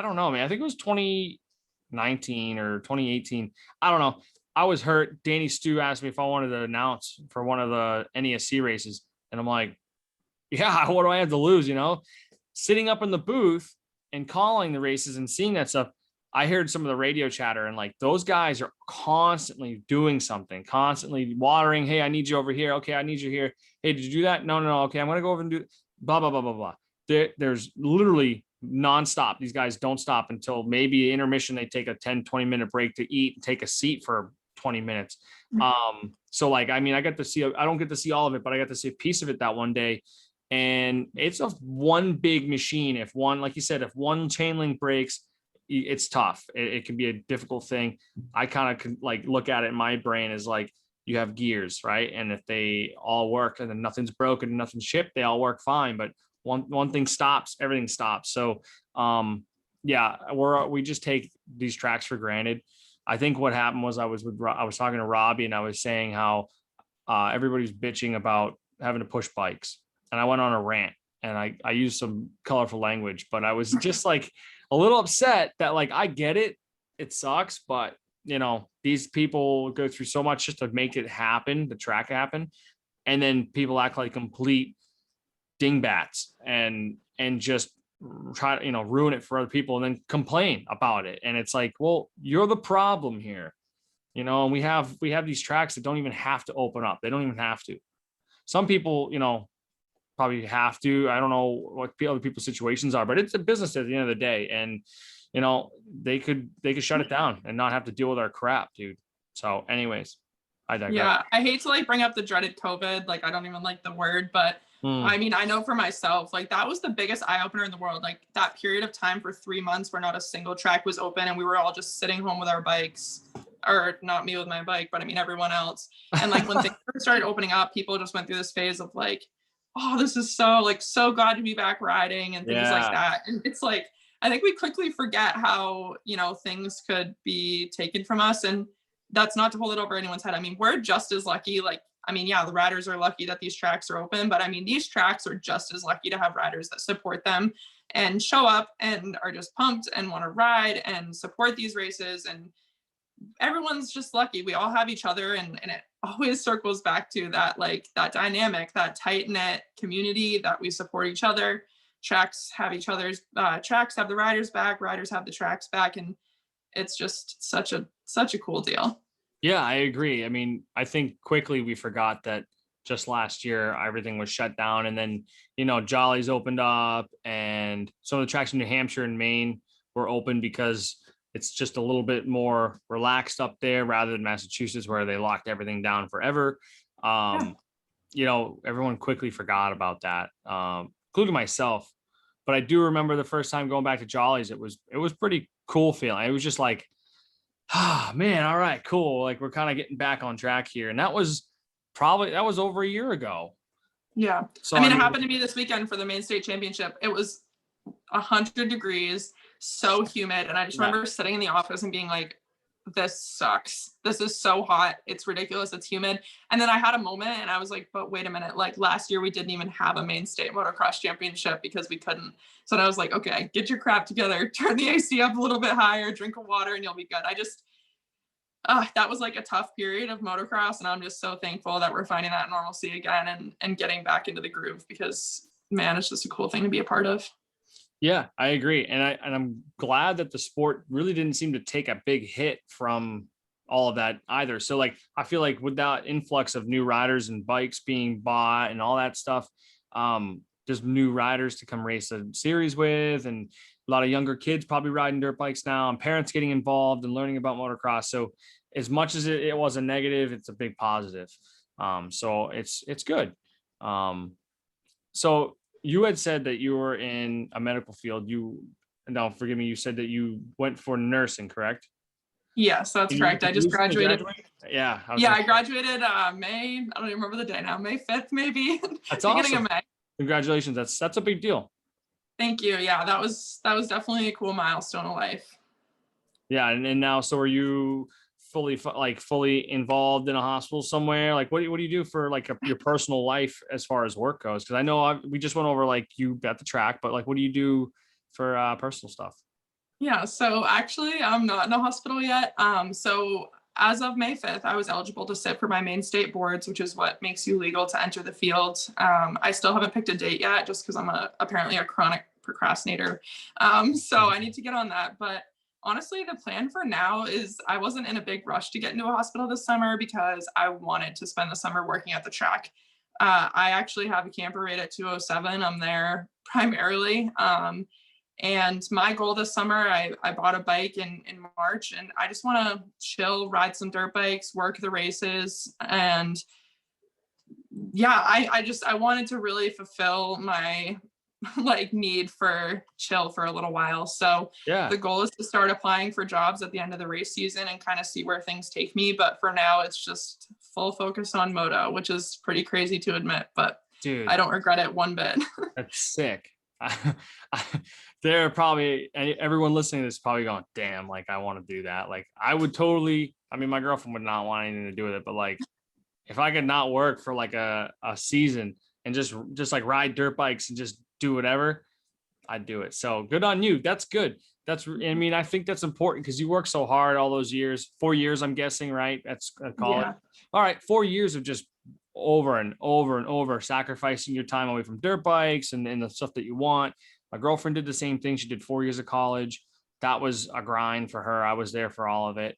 don't know, man. I think it was 2019 or 2018. I don't know. I was hurt. Danny Stu asked me if I wanted to announce for one of the NESC races. And I'm like, yeah, what do I have to lose? Sitting up in the booth and calling the races and seeing that stuff. I heard some of the radio chatter and like those guys are constantly doing something, constantly watering. Hey, I need you over here. Okay, I need you here. Hey, did you do that? No. Okay, I'm going to go over and do blah, blah, blah, blah, blah. There's literally nonstop. These guys don't stop until maybe intermission. They take a 10, 20-minute break to eat and take a seat for 20 minutes. So like, I got to see, I don't get to see all of it, but I got to see a piece of it that one day. And it's a one big machine. If one, like you said, if one chain link breaks, it's tough. It can be a difficult thing. I kind of like look at it in my brain as like you have gears, right? And if they all work and then nothing's broken, nothing's shipped, they all work fine. But one thing stops, everything stops. So we just take these tracks for granted. I think what happened was I was talking to Robbie and I was saying how everybody's bitching about having to push bikes, and I went on a rant and I used some colorful language, but I was just like a little upset that like, I get it. It sucks, but these people go through so much just to make it happen, the track happen. And then people act like complete dingbats and just try to, ruin it for other people and then complain about it. And it's like, well, you're the problem here. And we have these tracks that don't even have to open up. They don't even have to. Some people, probably have to. I don't know what other people's situations are, but it's a business at the end of the day. And, they could shut it down and not have to deal with our crap, dude. So anyways, I digress. Yeah. I hate to like bring up the dreaded COVID. Like, I don't even like the word, but I know for myself, like that was the biggest eye opener in the world. Like that period of time for 3 months where not a single track was open and we were all just sitting home with our bikes, or not me with my bike, but everyone else. And like when things started opening up, people just went through this phase of like, oh, this is so glad to be back riding and things like that. And it's like, I think we quickly forget how, things could be taken from us. And that's not to hold it over anyone's head. We're just as lucky. Like, the riders are lucky that these tracks are open, but these tracks are just as lucky to have riders that support them and show up and are just pumped and want to ride and support these races. And everyone's just lucky. We all have each other, and it always circles back to that, like that dynamic, that tight knit community that we support each other. Tracks have each other's tracks have the riders back, riders have the tracks back, and it's just such a cool deal. Yeah, I agree. I think quickly we forgot that just last year everything was shut down, and then Jolly's opened up, and some of the tracks in New Hampshire and Maine were open because it's just a little bit more relaxed up there rather than Massachusetts where they locked everything down forever. Everyone quickly forgot about that, including myself. But I do remember the first time going back to Jolly's, it was pretty cool feeling. It was just like, man, all right, cool. Like we're kind of getting back on track here. And that was over a year ago. Yeah. So it happened to me this weekend for the Maine State Championship. It was 100 degrees, so humid. And I just remember sitting in the office and being like, this sucks. This is so hot. It's ridiculous. It's humid. And then I had a moment and I was like, but wait a minute. Like last year we didn't even have a Maine State motocross championship because we couldn't. So I was like, okay, get your crap together, turn the AC up a little bit higher, drink a water and you'll be good. That was like a tough period of motocross. And I'm just so thankful that we're finding that normalcy again and getting back into the groove because man, it's just a cool thing to be a part of. Yeah, I agree. And I'm glad that the sport really didn't seem to take a big hit from all of that either. So like, I feel like with that influx of new riders and bikes being bought and all that stuff, there's new riders to come race a series with, and a lot of younger kids probably riding dirt bikes now, and parents getting involved and learning about motocross. So as much as it was a negative, it's a big positive. So it's good. So you had said that you were in a medical field. No, forgive me. You said that you went for nursing, correct? Yes, that's correct. I just graduated. Yeah. I graduated May. I don't even remember the day now. May 5th, maybe. That's beginning awesome. of May. Congratulations. That's a big deal. Thank you. Yeah, that was definitely a cool milestone of life. Yeah, and now, so are you fully involved in a hospital somewhere? Like, what do you do for like your personal life as far as work goes? Because I know we just went over like you at the track, but like, what do you do for personal stuff? Yeah, so actually, I'm not in a hospital yet. So as of May 5th, I was eligible to sit for my Maine State boards, which is what makes you legal to enter the field. I still haven't picked a date yet, just because I'm apparently a chronic procrastinator. So I need to get on that. But honestly, the plan for now is I wasn't in a big rush to get into a hospital this summer because I wanted to spend the summer working at the track. I actually have a camper rate at 207. I'm there primarily. And my goal this summer, I bought a bike in March, and I just want to chill, ride some dirt bikes, work the races. And yeah, I wanted to really fulfill my like need for chill for a little while. So Yeah. the goal is to start applying for jobs at the end of the race season and kind of see where things take me. But for now, it's just full focus on Moto, which is pretty crazy to admit, but Dude, I don't regret it one bit. that's sick. They're probably, everyone listening to this is probably going, damn, like I want to do that. Like I would totally, I mean, my girlfriend would not want anything to do with it, but like if I could not work for like a season and just like ride dirt bikes and just do whatever, I'd do it. So good on you. That's good. I mean, I think that's important because you worked so hard all those years, 4 years, I'm guessing, right? That's college. Yeah. All right. 4 years of just over and over and over, sacrificing your time away from dirt bikes and the stuff that you want. My girlfriend did the same thing. She did 4 years of college. That was a grind for her. I was there for all of it.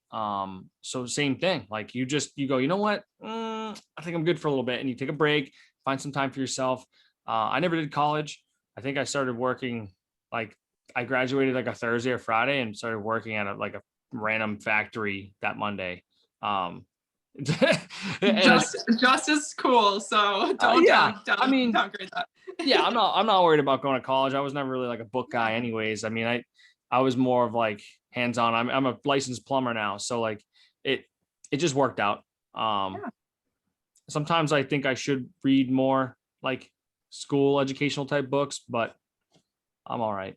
So same thing. Like you go, you know what? I think I'm good for a little bit. And you take a break, find some time for yourself. I never did college. I think I started working, like I graduated like a Thursday or Friday and started working at a random factory that Monday. just as cool. So don't downgrade that. Yeah, I'm not worried about going to college. I was never really like a book guy anyways. I mean, I was more of like hands-on. I'm a licensed plumber now. So like it just worked out. Sometimes I think I should read more like school educational type books, but I'm all right.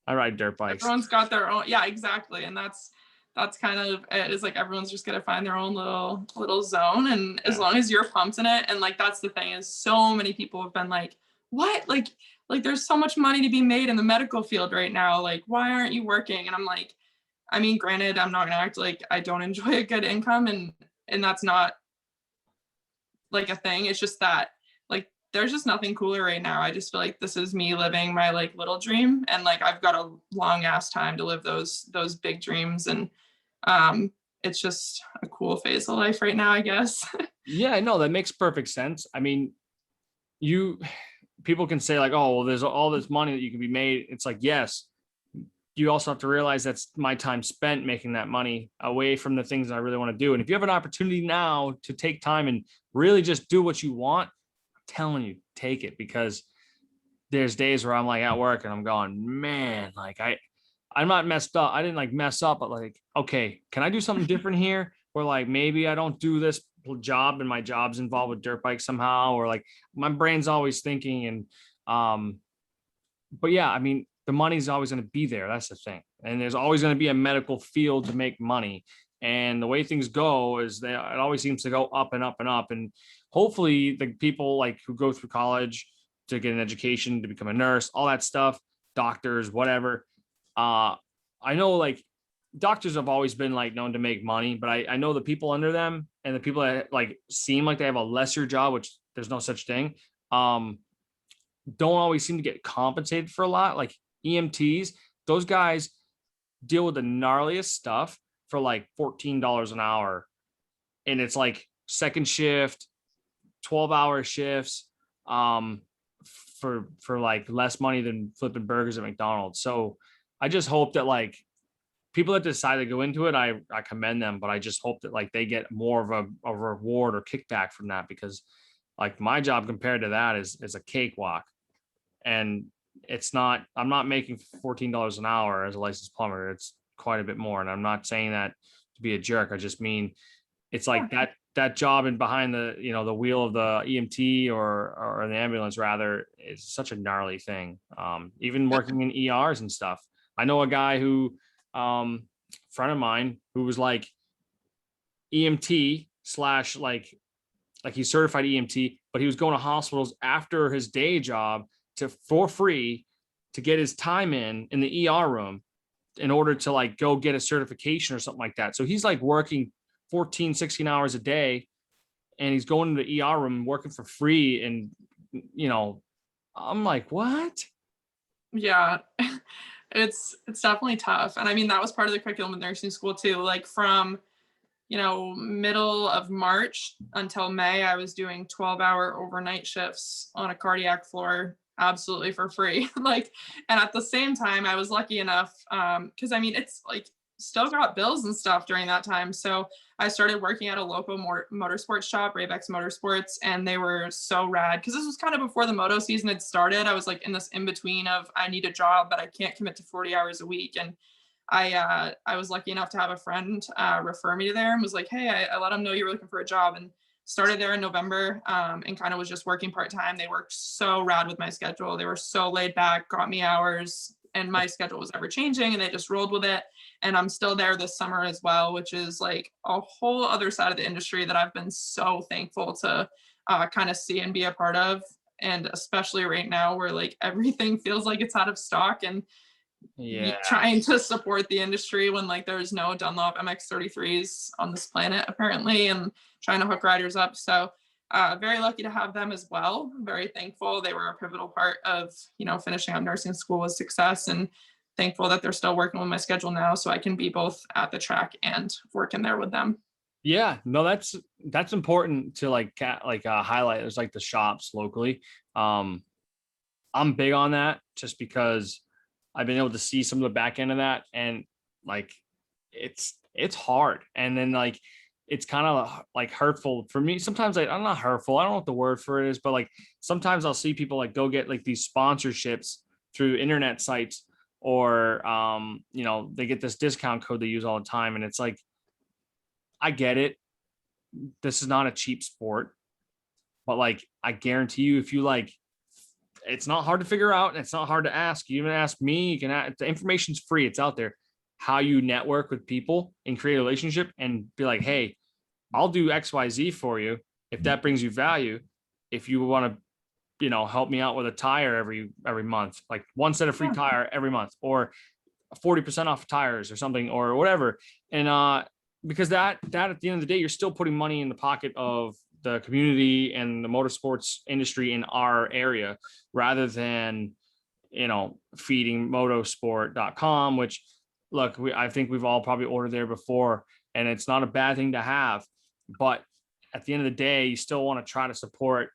I ride dirt bikes. Everyone's got their own. Yeah, exactly. And that's kind of it. Is like everyone's just gonna find their own little zone. And as long as you're pumped in it, and like that's the thing, is so many people have been like, what? Like there's so much money to be made in the medical field right now. Like, why aren't you working? And I'm like, I mean, granted, I'm not gonna act like I don't enjoy a good income, and that's not like a thing. It's just that like there's just nothing cooler right now. I just feel like this is me living my like little dream, and like I've got a long ass time to live those big dreams, and it's just a cool phase of life right now, I guess. Yeah, no, that makes perfect sense. I mean, people can say like, oh, well, there's all this money that you can be made. It's like, yes, you also have to realize that's my time spent making that money away from the things I really want to do. And if you have an opportunity now to take time and really just do what you want, I'm telling you, take it, because there's days where I'm like at work and I'm going, man, like I'm not messed up. I didn't like mess up, but like, okay, can I do something different here? Or like, maybe I don't do this job and my job's involved with dirt bikes somehow, or like my brain's always thinking. And, but yeah, I mean, the money's always going to be there. That's the thing. And there's always going to be a medical field to make money. And the way things go is it always seems to go up and up and up. And hopefully the people like who go through college to get an education, to become a nurse, all that stuff, doctors, whatever. I know like doctors have always been like known to make money, but I know the people under them and the people that like seem like they have a lesser job, which there's no such thing, don't always seem to get compensated for a lot. Like EMTs, those guys deal with the gnarliest stuff for like $14 an hour. And it's like second shift, 12-hour shifts, for like less money than flipping burgers at McDonald's. So I just hope that like people that decide to go into it, I commend them, but I just hope that like they get more of a reward or kickback from that, because like my job compared to that is a cakewalk. And I'm not making $14 an hour as a licensed plumber. It's quite a bit more. And I'm not saying that to be a jerk. I just mean it's like that job and behind the, the wheel of the EMT or the ambulance rather is such a gnarly thing. Even working in ERs and stuff. I know a guy who, friend of mine who was like EMT slash like he's certified EMT, but he was going to hospitals after his day job for free to get his time in the ER room in order to like go get a certification or something like that. So he's like working 14, 16 hours a day and he's going to the ER room working for free. And, I'm like, what? Yeah. It's definitely tough. And I mean, that was part of the curriculum in nursing school too. Like from, middle of March until May, I was doing 12-hour overnight shifts on a cardiac floor absolutely for free. Like, and at the same time, I was lucky enough, because I mean, it's like still got bills and stuff during that time. So I started working at a local motorsports shop, Ravex Motorsports, and they were so rad because this was kind of before the moto season had started. I was like in this in between of I need a job, but I can't commit to 40 hours a week. And I was lucky enough to have a friend refer me to there and was like, hey, I let them know you were looking for a job, and started there in November, and kind of was just working part-time. They worked so rad with my schedule. They were so laid back, got me hours, and my schedule was ever changing and they just rolled with it. And I'm still there this summer as well, which is like a whole other side of the industry that I've been so thankful to kind of see and be a part of. And especially right now where like everything feels like it's out of stock, and trying to support the industry when like there's no Dunlop MX-33s on this planet apparently, and trying to hook riders up. So very lucky to have them as well. Very thankful. They were a pivotal part of, finishing up nursing school with success, and thankful that they're still working with my schedule now so I can be both at the track and working there with them. Yeah, no, that's important to highlight. There's like the shops locally. I'm big on that just because I've been able to see some of the back end of that, and like it's hard. And then like it's kind of like hurtful for me. Sometimes I'm not hurtful. I don't know what the word for it is, but like sometimes I'll see people like go get like these sponsorships through internet sites, or they get this discount code they use all the time. And it's like, I get it. This is not a cheap sport, but like I guarantee you, if you like, it's not hard to figure out and it's not hard to ask. You even ask me, you can the information's free. It's out there. How you network with people and create a relationship and be like, hey, I'll do XYZ for you if that brings you value. If you want to, help me out with a tire every month, like one set of free tire every month, or 40% off tires or something or whatever. And because that at the end of the day, you're still putting money in the pocket of the community and the motorsports industry in our area, rather than, feeding motosport.com, which look, I think we've all probably ordered there before, and it's not a bad thing to have. But at the end of the day, you still want to try to support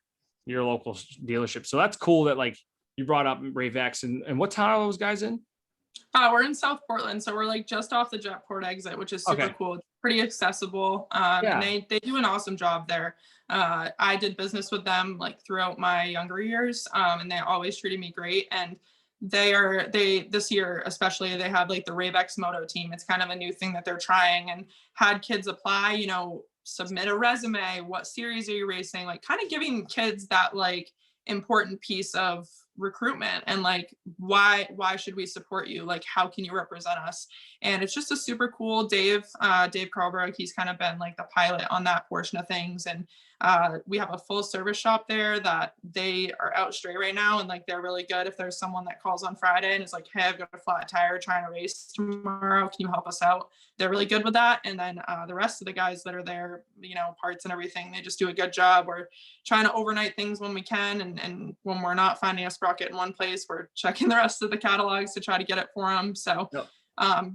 your local dealership. So that's cool that like you brought up Ravex, and what town are those guys in? We're in South Portland, so we're like just off the Jetport exit, which is super cool. It's pretty accessible, and they do an awesome job there. I did business with them like throughout my younger years, and they always treated me great. And they this year especially, they have like the Ravex Moto team. It's kind of a new thing that they're trying, and had kids apply, submit a resume. What series are you racing? Like kind of giving kids that like important piece of recruitment and like why should we support you, like how can you represent us. And it's just a super cool Dave Carlberg, he's kind of been like the pilot on that portion of things. And we have a full service shop there that they are out straight right now, and like they're really good if there's someone that calls on Friday and is like, hey, I've got a flat tire trying to race tomorrow, can you help us out. They're really good with that. And then the rest of the guys that are there, you know, parts and everything, they just do a good job. We're trying to overnight things when we can, and when we're not finding a sprocket in one place, we're checking the rest of the catalogs to try to get it for them. So Yep.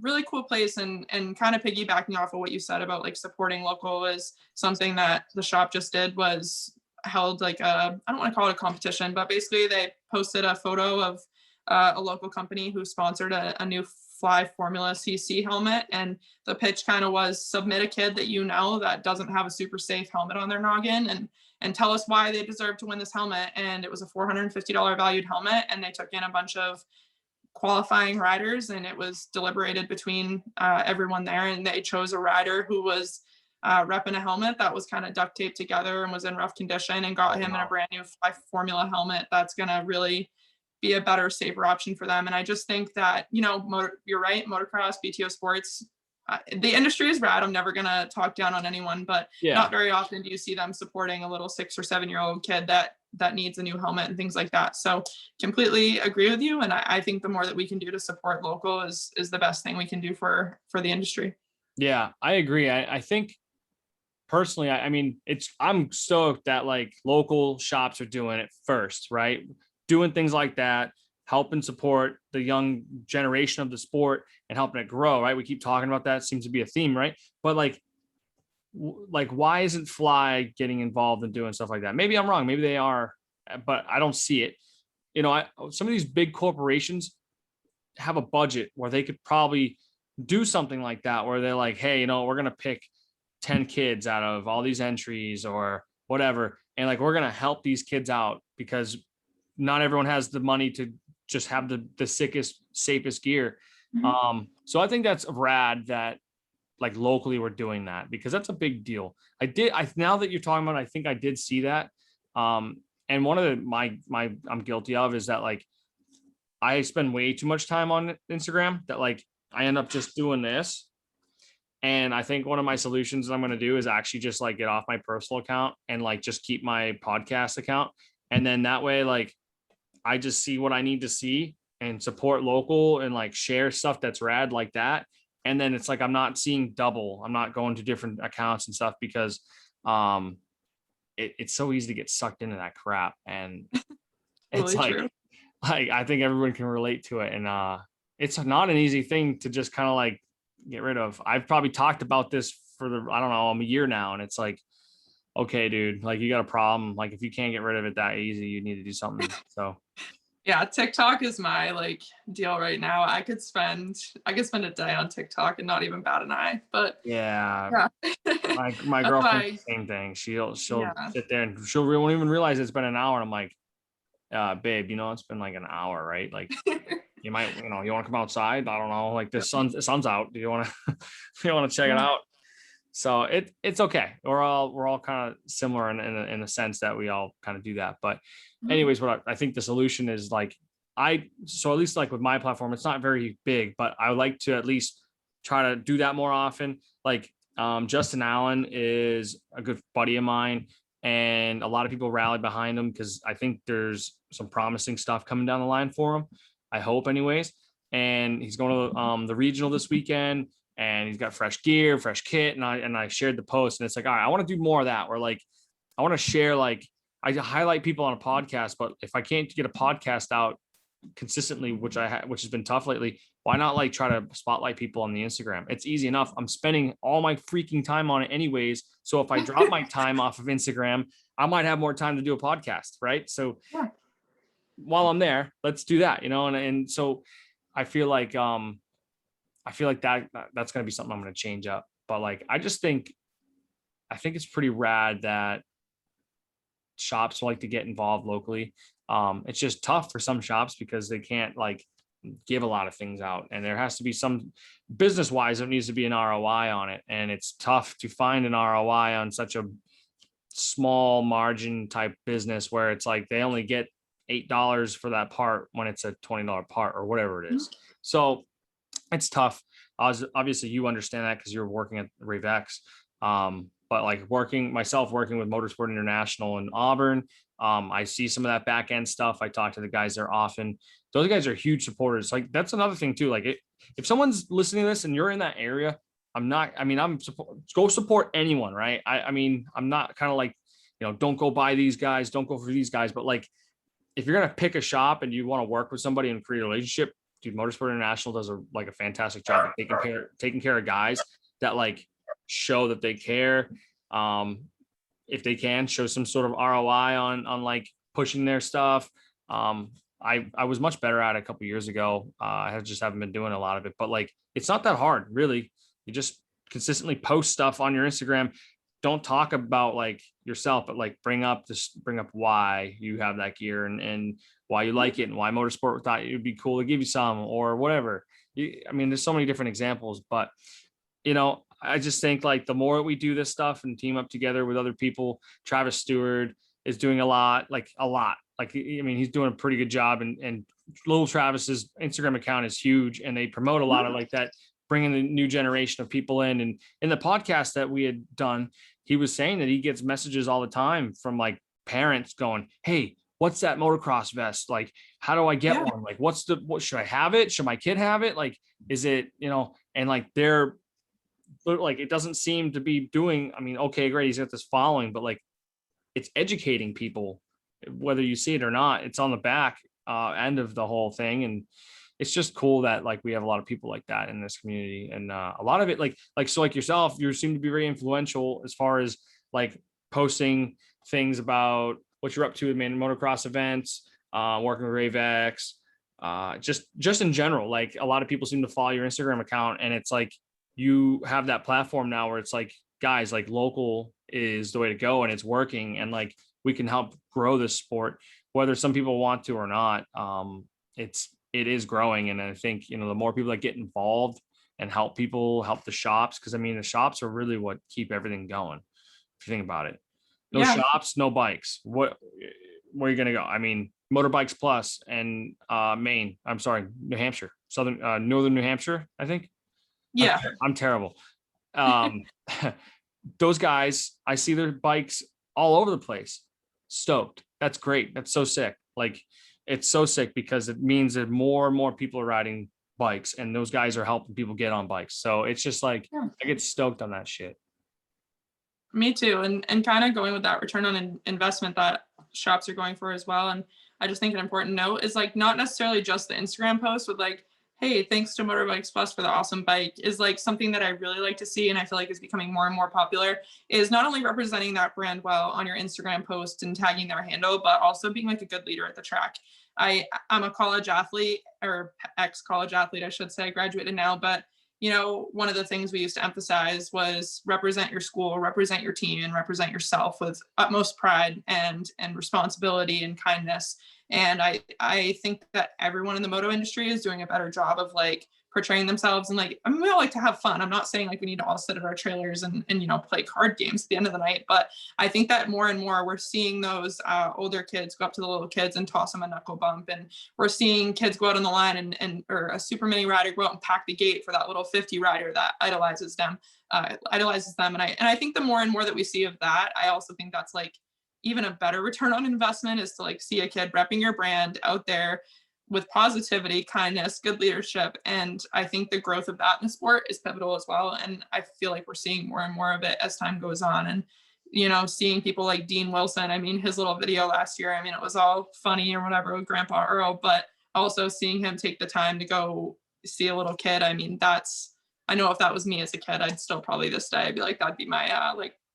Really cool place. And kind of piggybacking off of what you said about like supporting local is something that the shop just did, was held like I don't want to call it a competition, but basically they posted a photo of a local company who sponsored a new Fly Formula CC helmet. And the pitch kind of was, submit a kid that you know that doesn't have a super safe helmet on their noggin, and tell us why they deserve to win this helmet. And it was a $450 valued helmet, and they took in a bunch of qualifying riders, and it was deliberated between everyone there, and they chose a rider who was repping a helmet that was kind of duct taped together and was in rough condition, and got him in a brand new Fly Formula helmet that's going to really be a better, safer option for them. And I just think that, you know, you're right, motocross, BTO sports, the industry is rad. I'm never going to talk down on anyone, but not very often do you see them supporting a little 6 or 7 year old kid that needs a new helmet and things like that. So completely agree with you. And I think the more that we can do to support local is the best thing we can do for the industry. Yeah, I agree. I think personally, I mean, I'm stoked that like local shops are doing it first, right? Doing things like that, helping support the young generation of the sport and helping it grow, right? We keep talking about that. Seems to be a theme, right? But like why isn't Fly getting involved in doing stuff like that? Maybe I'm wrong. Maybe they are, but I don't see it. You know, some of these big corporations have a budget where they could probably do something like that, where they're like, hey, you know, we're going to pick 10 kids out of all these entries or whatever. And like, we're going to help these kids out because not everyone has the money to just have the sickest, safest gear. Mm-hmm. So I think that's rad that like locally we're doing that, because that's a big deal. Now that you're talking about it, I think I did see that. And one of my I'm guilty of is that like I spend way too much time on Instagram, that like I end up just doing this. And I think one of my solutions that I'm going to do is actually just like get off my personal account and like just keep my podcast account. And then that way, like I just see what I need to see and support local and like share stuff that's rad like that. And then it's like, I'm not seeing double. I'm not going to different accounts and stuff because it's so easy to get sucked into that crap. And it's Totally like, true. I think everyone can relate to it. And it's not an easy thing to just kind of like get rid of. I've probably talked about this for I don't know, I'm a year now. And it's like, okay, dude, like you got a problem. Like if you can't get rid of it that easy, you need to do something. So Yeah, TikTok is my like deal right now. I could spend a day on TikTok and not even bat an eye. But yeah, yeah. my That's girlfriend, why, same thing. She'll yeah. sit there and won't even realize it's been an hour. And I'm like, babe, you know, it's been like an hour, right? Like you might, you know, you want to come outside? I don't know. Like the sun's out. Do you want to, you want to check it out? So it's okay. We're all kind of similar in the sense that we all kind of do that. But anyways, what I think the solution is like, so at least like with my platform, it's not very big, but I would like to at least try to do that more often. Like Justin Allen is a good buddy of mine, and a lot of people rallied behind him because I think there's some promising stuff coming down the line for him. I hope anyways. And he's going to the regional this weekend, and he's got fresh gear, fresh kit. And I shared the post, and it's like, all right, I want to do more of that, where like, I want to share, like I highlight people on a podcast, but if I can't get a podcast out consistently, which has been tough lately, why not like try to spotlight people on the Instagram? It's easy enough. I'm spending all my freaking time on it anyways. So if I drop my time off of Instagram, I might have more time to do a podcast. Right. So while I'm there, let's do that, you know? And so I feel like that's going to be something I'm going to change up. But like, I think it's pretty rad that shops like to get involved locally. It's just tough for some shops because they can't like give a lot of things out, and there has to be some business wise, there needs to be an ROI on it. And it's tough to find an ROI on such a small margin type business where it's like they only get $8 for that part when it's a $20 part or whatever it is. So it's tough. Obviously you understand that because you're working at Rave X. But like working with Motorsport International in Auburn, I see some of that back end stuff. I talk to the guys there often. Those guys are huge supporters. Like that's another thing too. Like if someone's listening to this and you're in that area, go support anyone, right? I'm not kind of like, don't go buy these guys, don't go for these guys. But like, if you're going to pick a shop and you want to work with somebody and create a relationship, dude, Motorsport International does a fantastic job of taking care of guys that like show that they care. If they can show some sort of ROI on like pushing their stuff. I was much better at it a couple years ago. I just haven't been doing a lot of it, but like, it's not that hard, really. You just consistently post stuff on your Instagram. Don't talk about like yourself, but like bring up why you have that gear and why you like it and why Motorsport thought it would be cool to give you some or whatever. There's so many different examples, but I just think like the more we do this stuff and team up together with other people, Travis Stewart is doing a lot. Like, he's doing a pretty good job, and little Travis's Instagram account is huge, and they promote a lot of like that, bringing the new generation of people in. And in the podcast that we had done, he was saying that he gets messages all the time from like parents going, "Hey, what's that motocross vest? Like, how do I get one? Like, what should I have it? Should my kid have it? Like, is it, and like they're like, it doesn't seem to be doing, okay, great. He's got this following, but like it's educating people, whether you see it or not. It's on the back end of the whole thing. And it's just cool that like we have a lot of people like that in this community. And a lot of it, so like yourself, you seem to be very influential as far as like posting things about what you're up to with Maine motocross events, working with Rave X, just in general. Like a lot of people seem to follow your Instagram account, and it's like you have that platform now where it's like, guys, like local is the way to go, and it's working, and like we can help grow this sport, whether some people want to or not. It is growing, and I think the more people that get involved and help the shops, because the shops are really what keep everything going. If you think about it, no shops, no bikes. Where are you gonna go? Motorbikes Plus and Maine. I'm sorry, New Hampshire, northern New Hampshire, I think. Yeah, I'm terrible. Those guys, I see their bikes all over the place. Stoked. That's great. That's so sick. Like, it's so sick because it means that more and more people are riding bikes, and those guys are helping people get on bikes. So it's just like, I get stoked on that shit. Me too. And kind of going with that return on investment that shops are going for as well. And I just think an important note is like not necessarily just the Instagram post with like, hey, thanks to Motorbikes Plus for the awesome bike, is like something that I really like to see, and I feel like is becoming more and more popular, is not only representing that brand well on your Instagram post and tagging their handle, but also being like a good leader at the track. I'm a college athlete, or ex-college athlete, I should say, graduated now, but one of the things we used to emphasize was represent your school, represent your team, and represent yourself with utmost pride and responsibility and kindness. And I think that everyone in the moto industry is doing a better job of like portraying themselves. And like, we all like to have fun. I'm not saying like we need to all sit at our trailers and play card games at the end of the night, but I think that more and more we're seeing those older kids go up to the little kids and toss them a knuckle bump. And we're seeing kids go out on the line or a super mini rider go out and pack the gate for that little 50 rider that idolizes them. And I think the more and more that we see of that, I also think that's like even a better return on investment is to like see a kid repping your brand out there with positivity, kindness, good leadership. And I think the growth of that in the sport is pivotal as well. And I feel like we're seeing more and more of it as time goes on. And, seeing people like Dean Wilson, his little video last year, it was all funny or whatever with Grandpa Earl, but also seeing him take the time to go see a little kid. I know if that was me as a kid, I'd still probably this day, I'd be like, that'd be my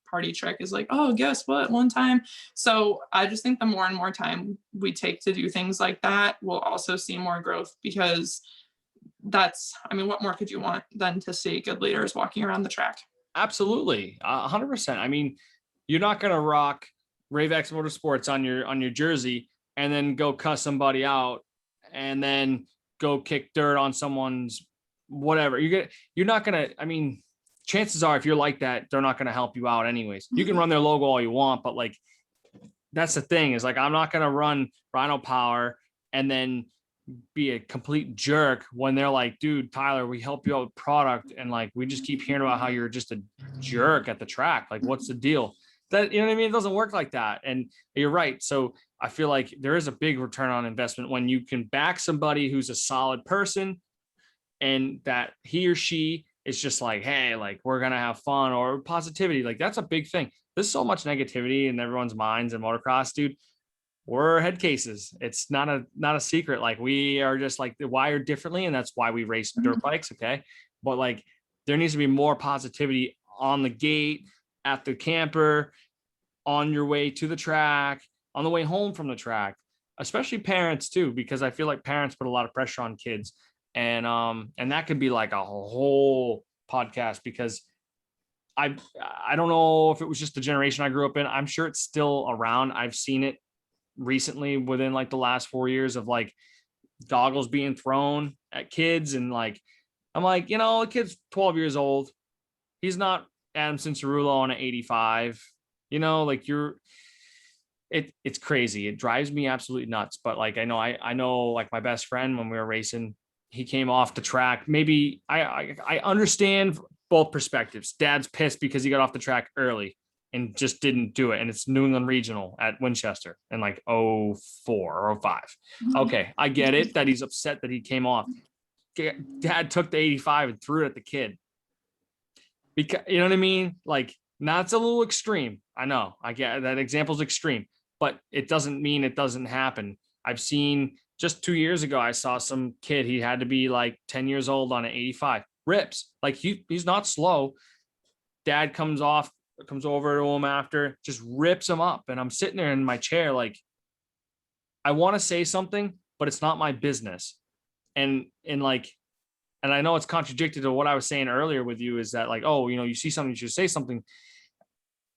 party trick is like, oh, guess what, one time. So I just think the more and more time we take to do things like that, we'll also see more growth, because that's, what more could you want than to see good leaders walking around the track? Absolutely. 100%. You're not going to rock Rave X Motorsports on your jersey and then go cuss somebody out and then go kick dirt on someone's whatever. You're not going to, chances are if you're like that, they're not going to help you out anyways. You can run their logo all you want, but like that's the thing, is like, I'm not going to run Rhino Power and then be a complete jerk when they're like, dude, Tyler, we help you out with product. And like, we just keep hearing about how you're just a jerk at the track. Like, what's the deal? That, you know what I mean? It doesn't work like that. And you're right. So I feel like there is a big return on investment when you can back somebody who's a solid person, and that he or she is just like, hey, like, we're going to have fun, or positivity. Like, that's a big thing. There's so much negativity in everyone's minds in motocross, dude. We're head cases. It's not a secret. Like, we are just like wired differently, and that's why we race dirt bikes. Okay. But like, there needs to be more positivity on the gate, at the camper, on your way to the track, on the way home from the track, especially parents too, because I feel like parents put a lot of pressure on kids. And that could be like a whole podcast, because I don't know if it was just the generation I grew up in. I'm sure it's still around. I've seen it recently within like the last 4 years of like goggles being thrown at kids. And like, I'm like, the kid's 12 years old. He's not Adam Cincerulo on an 85, like it's crazy. It drives me absolutely nuts. But like, I know like my best friend, when we were racing, he came off the track. Maybe I understand both perspectives. Dad's pissed because he got off the track early and just didn't do it. And it's New England Regional at Winchester in like 04 or 05. Okay, I get it that he's upset that he came off. Dad took the 85 and threw it at the kid. Because, you know what I mean? Like, now it's a little extreme. I know. I get that example's extreme, but it doesn't mean it doesn't happen. I've seen, just 2 years ago, I saw some kid, he had to be like 10 years old on an 85. Rips. Like, he's not slow. Dad comes over to him after, just rips him up. And I'm sitting there in my chair like, I want to say something, but it's not my business. And like, and I know it's contradicted to what I was saying earlier with you, is that like, oh, you see something, you should say something.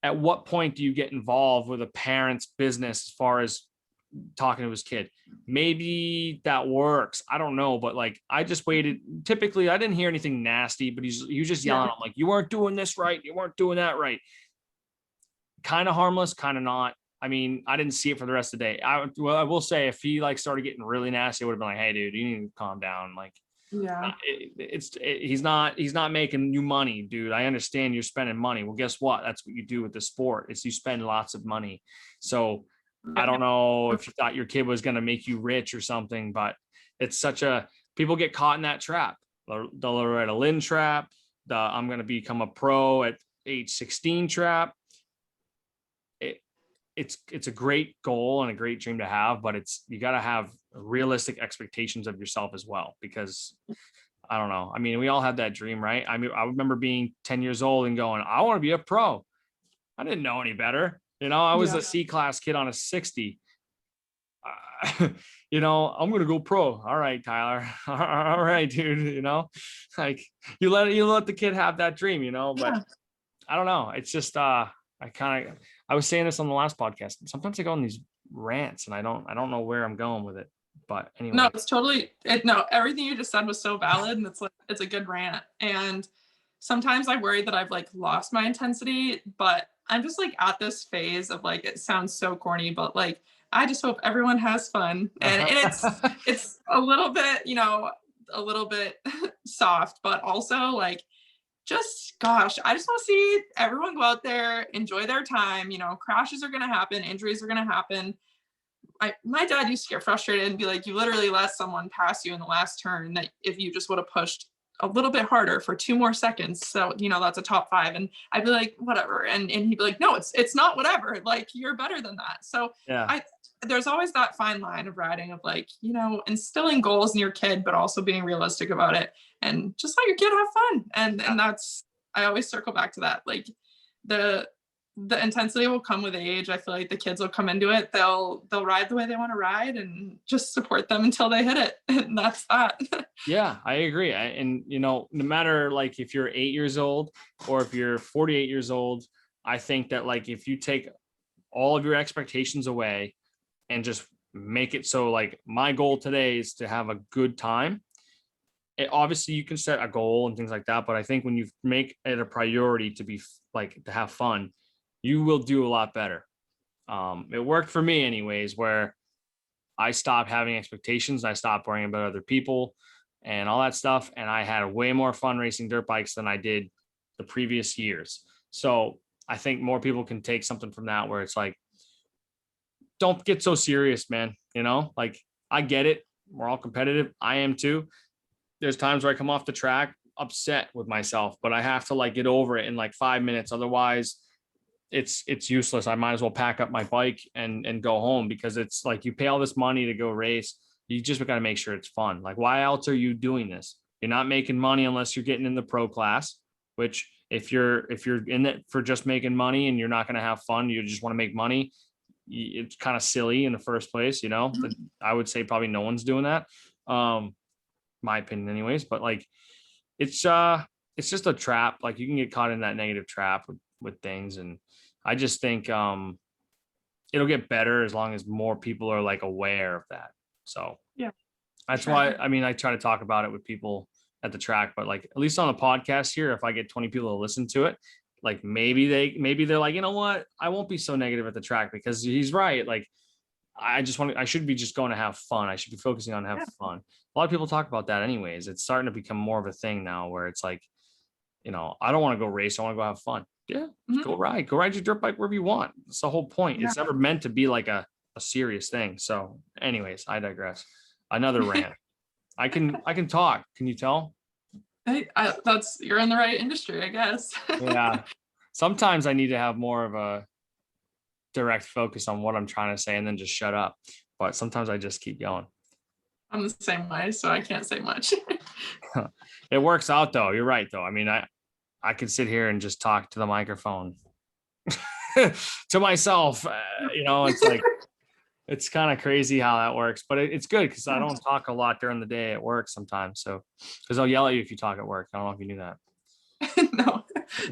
At what point do you get involved with a parent's business as far as talking to his kid? Maybe that works. I don't know. But like, I just waited. Typically, I didn't hear anything nasty, but he was just yelling. I'm like, you weren't doing this right. You weren't doing that right. Kind of harmless, kind of not. I mean, I didn't see it for the rest of the day. I will say, if he like started getting really nasty, I would have been like, hey, dude, you need to calm down. Like, Yeah. He's not making you money, dude. I understand you're spending money. Well, guess what? That's what you do with the sport, is you spend lots of money. So I don't know if you thought your kid was going to make you rich or something, but it's people get caught in that trap. The Loretta Lynn trap, the I'm going to become a pro at age 16 trap. It's a great goal and a great dream to have, but you got to have realistic expectations of yourself as well, because I don't know. I mean, we all had that dream, right? I mean, I remember being 10 years old and going, I want to be a pro. I didn't know any better. I was a C-class kid on a 60. I'm going to go pro. All right, Tyler. All right, dude. Like, you let the kid have that dream, but I don't know. It's just, I was saying this on the last podcast. Sometimes I go on these rants and I don't know where I'm going with it. But anyway. No, it's totally no, everything you just said was so valid, and it's a good rant. And sometimes I worry that I've like lost my intensity, but I'm just like at this phase of like, it sounds so corny, but like, I just hope everyone has fun. And it's a little bit, a little bit soft, but also like, just gosh, I just want to see everyone go out there, enjoy their time. Crashes are going to happen, injuries are going to happen. My dad used to get frustrated and be like, you literally let someone pass you in the last turn, that if you just would have pushed a little bit harder for 2 more seconds, so that's a top 5. And I'd be like, whatever. And he'd be like, no, it's not whatever, like, you're better than that. So yeah, there's always that fine line of riding of like, instilling goals in your kid, but also being realistic about it, and just let your kid have fun. And that's, I always circle back to that. Like, the intensity will come with age. I feel like the kids will come into it. They'll ride the way they want to ride, and just support them until they hit it. And that's that. Yeah, I agree. And no matter like if you're 8 years old or if you're 48 years old, I think that like, if you take all of your expectations away and just make it so like, my goal today is to have a good time. Obviously you can set a goal and things like that, but I think when you make it a priority to be like, to have fun, you will do a lot better. It worked for me anyways, where I stopped having expectations. I stopped worrying about other people and all that stuff. And I had way more fun racing dirt bikes than I did the previous years. So I think more people can take something from that, where it's like, don't get so serious, man. Like, I get it. We're all competitive. I am too. There's times where I come off the track upset with myself, but I have to like get over it in like 5 minutes. Otherwise, it's useless. I might as well pack up my bike and go home, because it's like, you pay all this money to go race. You just got to make sure it's fun. Like, why else are you doing this? You're not making money unless you're getting in the pro class, which if you're in it for just making money and you're not going to have fun, you just want to make money, it's kind of silly in the first place. I would say probably no one's doing that. My opinion anyways, but like, it's just a trap. Like, you can get caught in that negative trap with things. And I just think it'll get better as long as more people are like aware of that. So Yeah, that's sure. why, I mean, I try to talk about it with people at the track, but like, at least on the podcast here, if I get 20 people to listen to it, like maybe they're like, you know what, I won't be so negative at the track, because he's right. Like, I should be just going to have fun. I should be focusing on have Yeah. fun. A lot of people talk about that anyways. It's starting to become more of a thing now, where it's like, I don't want to go race. I want to go have fun. Yeah. Go ride your dirt bike wherever you want. That's the whole point. Yeah. It's never meant to be like a serious thing. So anyways, I digress. Another rant. I can talk. Can you tell? Hey, you're in the right industry, I guess. Yeah. Sometimes I need to have more of a direct focus on what I'm trying to say and then just shut up. But sometimes I just keep going. I'm the same way, so I can't say much. It works out though. You're right though. I mean, I could sit here and just talk to the microphone to myself. It's like, it's kind of crazy how that works, but it's good because I don't talk a lot during the day at work sometimes. So, because I'll yell at you if you talk at work. I don't know if you knew that. No,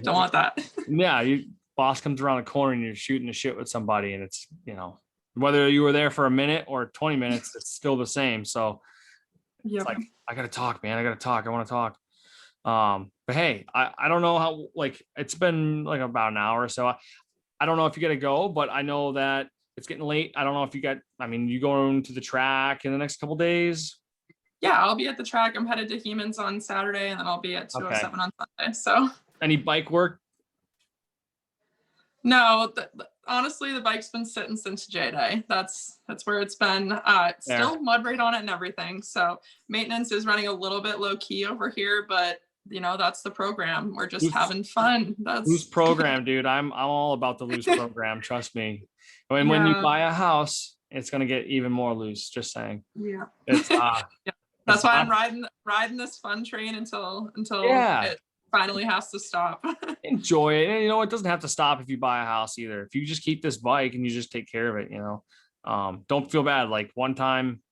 don't want that. Yeah, boss comes around the corner and you're shooting the shit with somebody, and it's, whether you were there for a minute or 20 minutes, it's still the same. So it's like, I gotta talk, man. I gotta talk. I want to talk. But hey, I don't know how, like, it's been like about an hour or so. I don't know if you gotta go, but I know that it's getting late. I don't know if you going to the track in the next couple days? Yeah, I'll be at the track. I'm headed to Hemans on Saturday, and then I'll be at 207 on Sunday. So any bike work? No, honestly, the bike's been sitting since J-Day. That's where it's been. Still mud rate on it and everything. So maintenance is running a little bit low key over here, but that's the program. We're just having fun. That's loose program, dude. I'm all about the loose program. Trust me. When you buy a house, it's gonna get even more loose. Just saying. Yeah. It's yeah. That's why I'm riding this fun train until it finally has to stop. Enjoy it. And it doesn't have to stop if you buy a house either. If you just keep this bike and you just take care of it, don't feel bad. Like, one time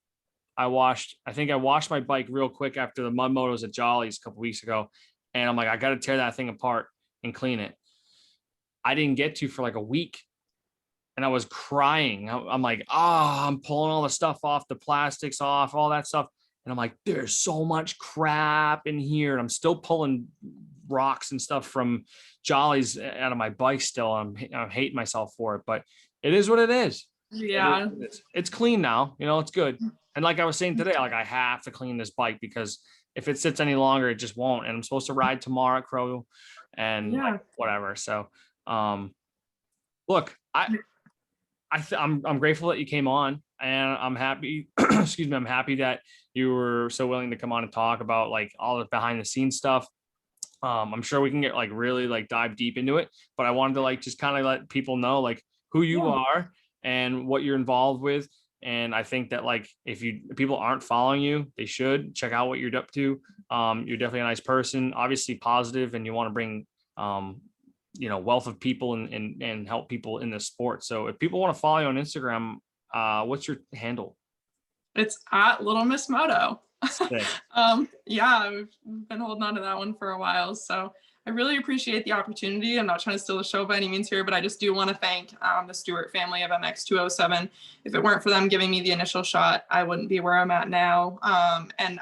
I washed my bike real quick after the mud motos at Jolly's a couple weeks ago. And I'm like, I got to tear that thing apart and clean it. I didn't get to for like a week. And I was crying. I'm like, I'm pulling all the stuff off, the plastics off, all that stuff. And I'm like, there's so much crap in here. And I'm still pulling rocks and stuff from Jolly's out of my bike still. I'm hating myself for it, but it is what it is. Yeah. It's clean now. It's good. And like I was saying today, like, I have to clean this bike because if it sits any longer, it just won't. And I'm supposed to ride tomorrow at Crow and like, whatever. So, look, I'm grateful that you came on, and I'm happy. Excuse me. I'm happy that you were so willing to come on and talk about like all the behind the scenes stuff. I'm sure we can get like really like dive deep into it, but I wanted to like just kind of let people know like who you are and what you're involved with. And I think that like if people aren't following you, they should check out what you're up to. You're definitely a nice person, obviously positive, and you want to bring wealth of people and help people in this sport. So if people want to follow you on Instagram, what's your handle? It's at Little Miss Moto. We've been holding on to that one for a while. So I really appreciate the opportunity. I'm not trying to steal the show by any means here, but I just do want to thank the Stewart family of MX 207. If it weren't for them giving me the initial shot, I wouldn't be where I'm at now. And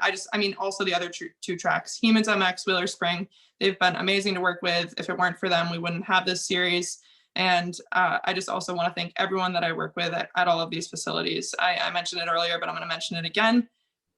also the other two tracks, Hemans MX, Wheeler Spring, they've been amazing to work with. If it weren't for them, we wouldn't have this series. And I just also want to thank everyone that I work with at all of these facilities. I mentioned it earlier, but I'm going to mention it again.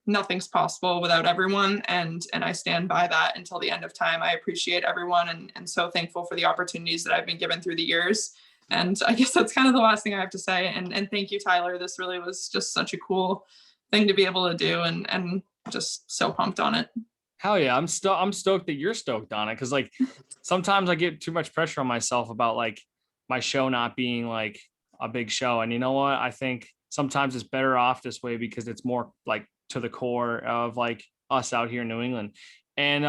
Nothing's possible without everyone, and I stand by that until the end of time. I appreciate everyone, and so thankful for the opportunities that I've been given through the years. And I guess that's kind of the last thing I have to say. And thank you, Tyler. This really was just such a cool thing to be able to do, and just so pumped on it. Hell yeah. I'm stoked that you're stoked on it. Cause like sometimes I get too much pressure on myself about like my show not being like a big show. And you know what? I think sometimes it's better off this way because it's more like to the core of like us out here in New England. And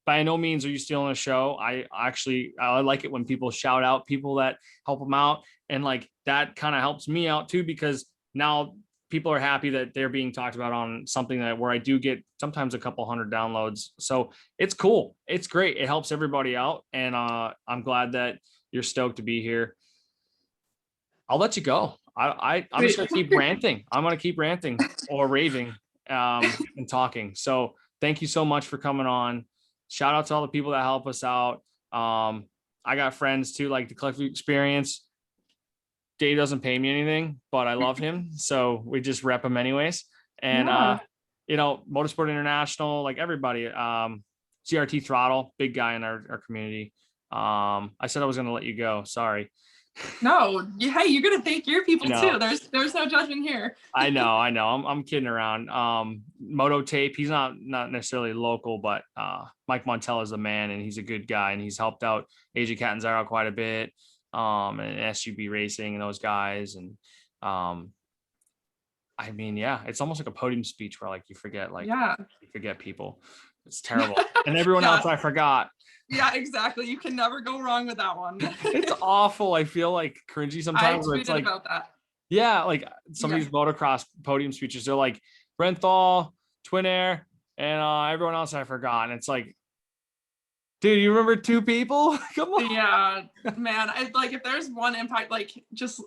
by no means are you stealing a show. I like it when people shout out people that help them out. And like that kind of helps me out too, because now people are happy that they're being talked about on something that where I do get sometimes a couple hundred downloads. So it's cool. It's great. It helps everybody out. And I'm glad that you're stoked to be here. I'll let you go. I'm just gonna keep ranting. I'm gonna keep ranting or raving and talking. So thank you so much for coming on. Shout out to all the people that help us out. I got friends too, like the Collective Experience. Dave doesn't pay me anything, but I love him. So we just rep him anyways. And, you know, Motorsport International, like everybody, CRT Throttle, big guy in our community. I said I was going to let you go. Sorry. No, hey, you're going to thank your people too. There's no judgment here. I know. I'm kidding around. Moto Tape, he's not necessarily local, but Mike Montella is a man and he's a good guy and he's helped out AJ Catanzaro quite a bit. And SUB Racing and those guys. And I mean, yeah, it's almost like a podium speech where like you forget people. It's terrible. And everyone else I forgot. Yeah, exactly. You can never go wrong with that one. It's awful. I feel like cringy sometimes. I tweeted it's like, about that. Yeah, like some of these motocross podium speeches, they're like Brenthal, Twin Air, and everyone else I forgot. And it's like, dude, you remember two people? Come on. Yeah, man. I like if there's one impact, like just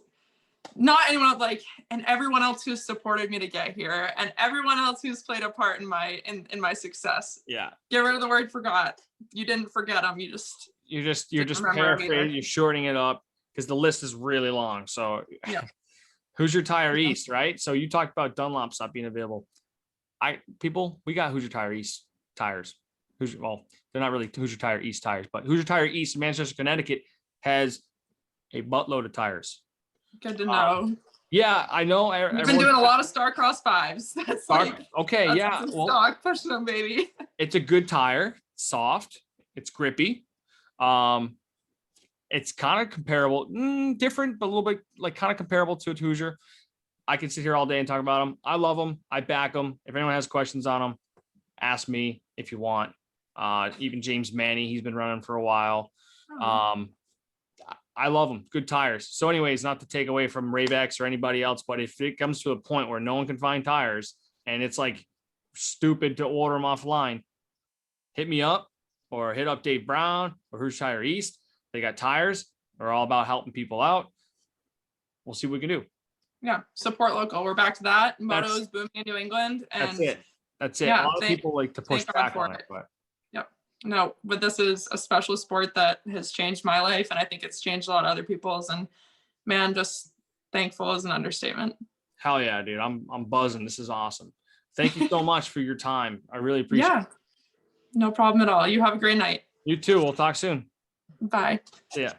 not anyone else, like, and everyone else who's supported me to get here, and everyone else who's played a part in my success. Yeah. Get rid of the word forgot. You didn't forget them. You're just paraphrasing. You're shortening it up because the list is really long. So yeah. Hoosier Tire East, right? So you talked about Dunlop's not being available. We got Hoosier Tire East tires. Well, they're not really Hoosier Tire East tires, but Hoosier Tire East, Manchester, Connecticut has a buttload of tires. Good to know. Yeah, I know. We've been doing a lot of Starcross 5s. That's stock, pushing them, baby. It's a good tire, soft, it's grippy. It's kind of comparable, different, but a little bit like kind of comparable to a Hoosier. I can sit here all day and talk about them. I love them. I back them. If anyone has questions on them, ask me if you want. Even James Manny, he's been running for a while. I love them. Good tires. So anyways, not to take away from Ravex or anybody else, but if it comes to a point where no one can find tires and it's like stupid to order them offline, hit me up or hit up Dave Brown or Hoosier Tire East. They got tires. They're all about helping people out. We'll see what we can do. Yeah. Support local. We're back to that. Moto is booming in New England. And that's it. Yeah, a lot of people like to push back on it. But no, but this is a special sport that has changed my life, and I think it's changed a lot of other people's. And man, just thankful is an understatement. Hell yeah, dude! I'm buzzing. This is awesome. Thank you so much for your time. I really appreciate it. No problem at all. You have a great night. You too. We'll talk soon. Bye. See ya.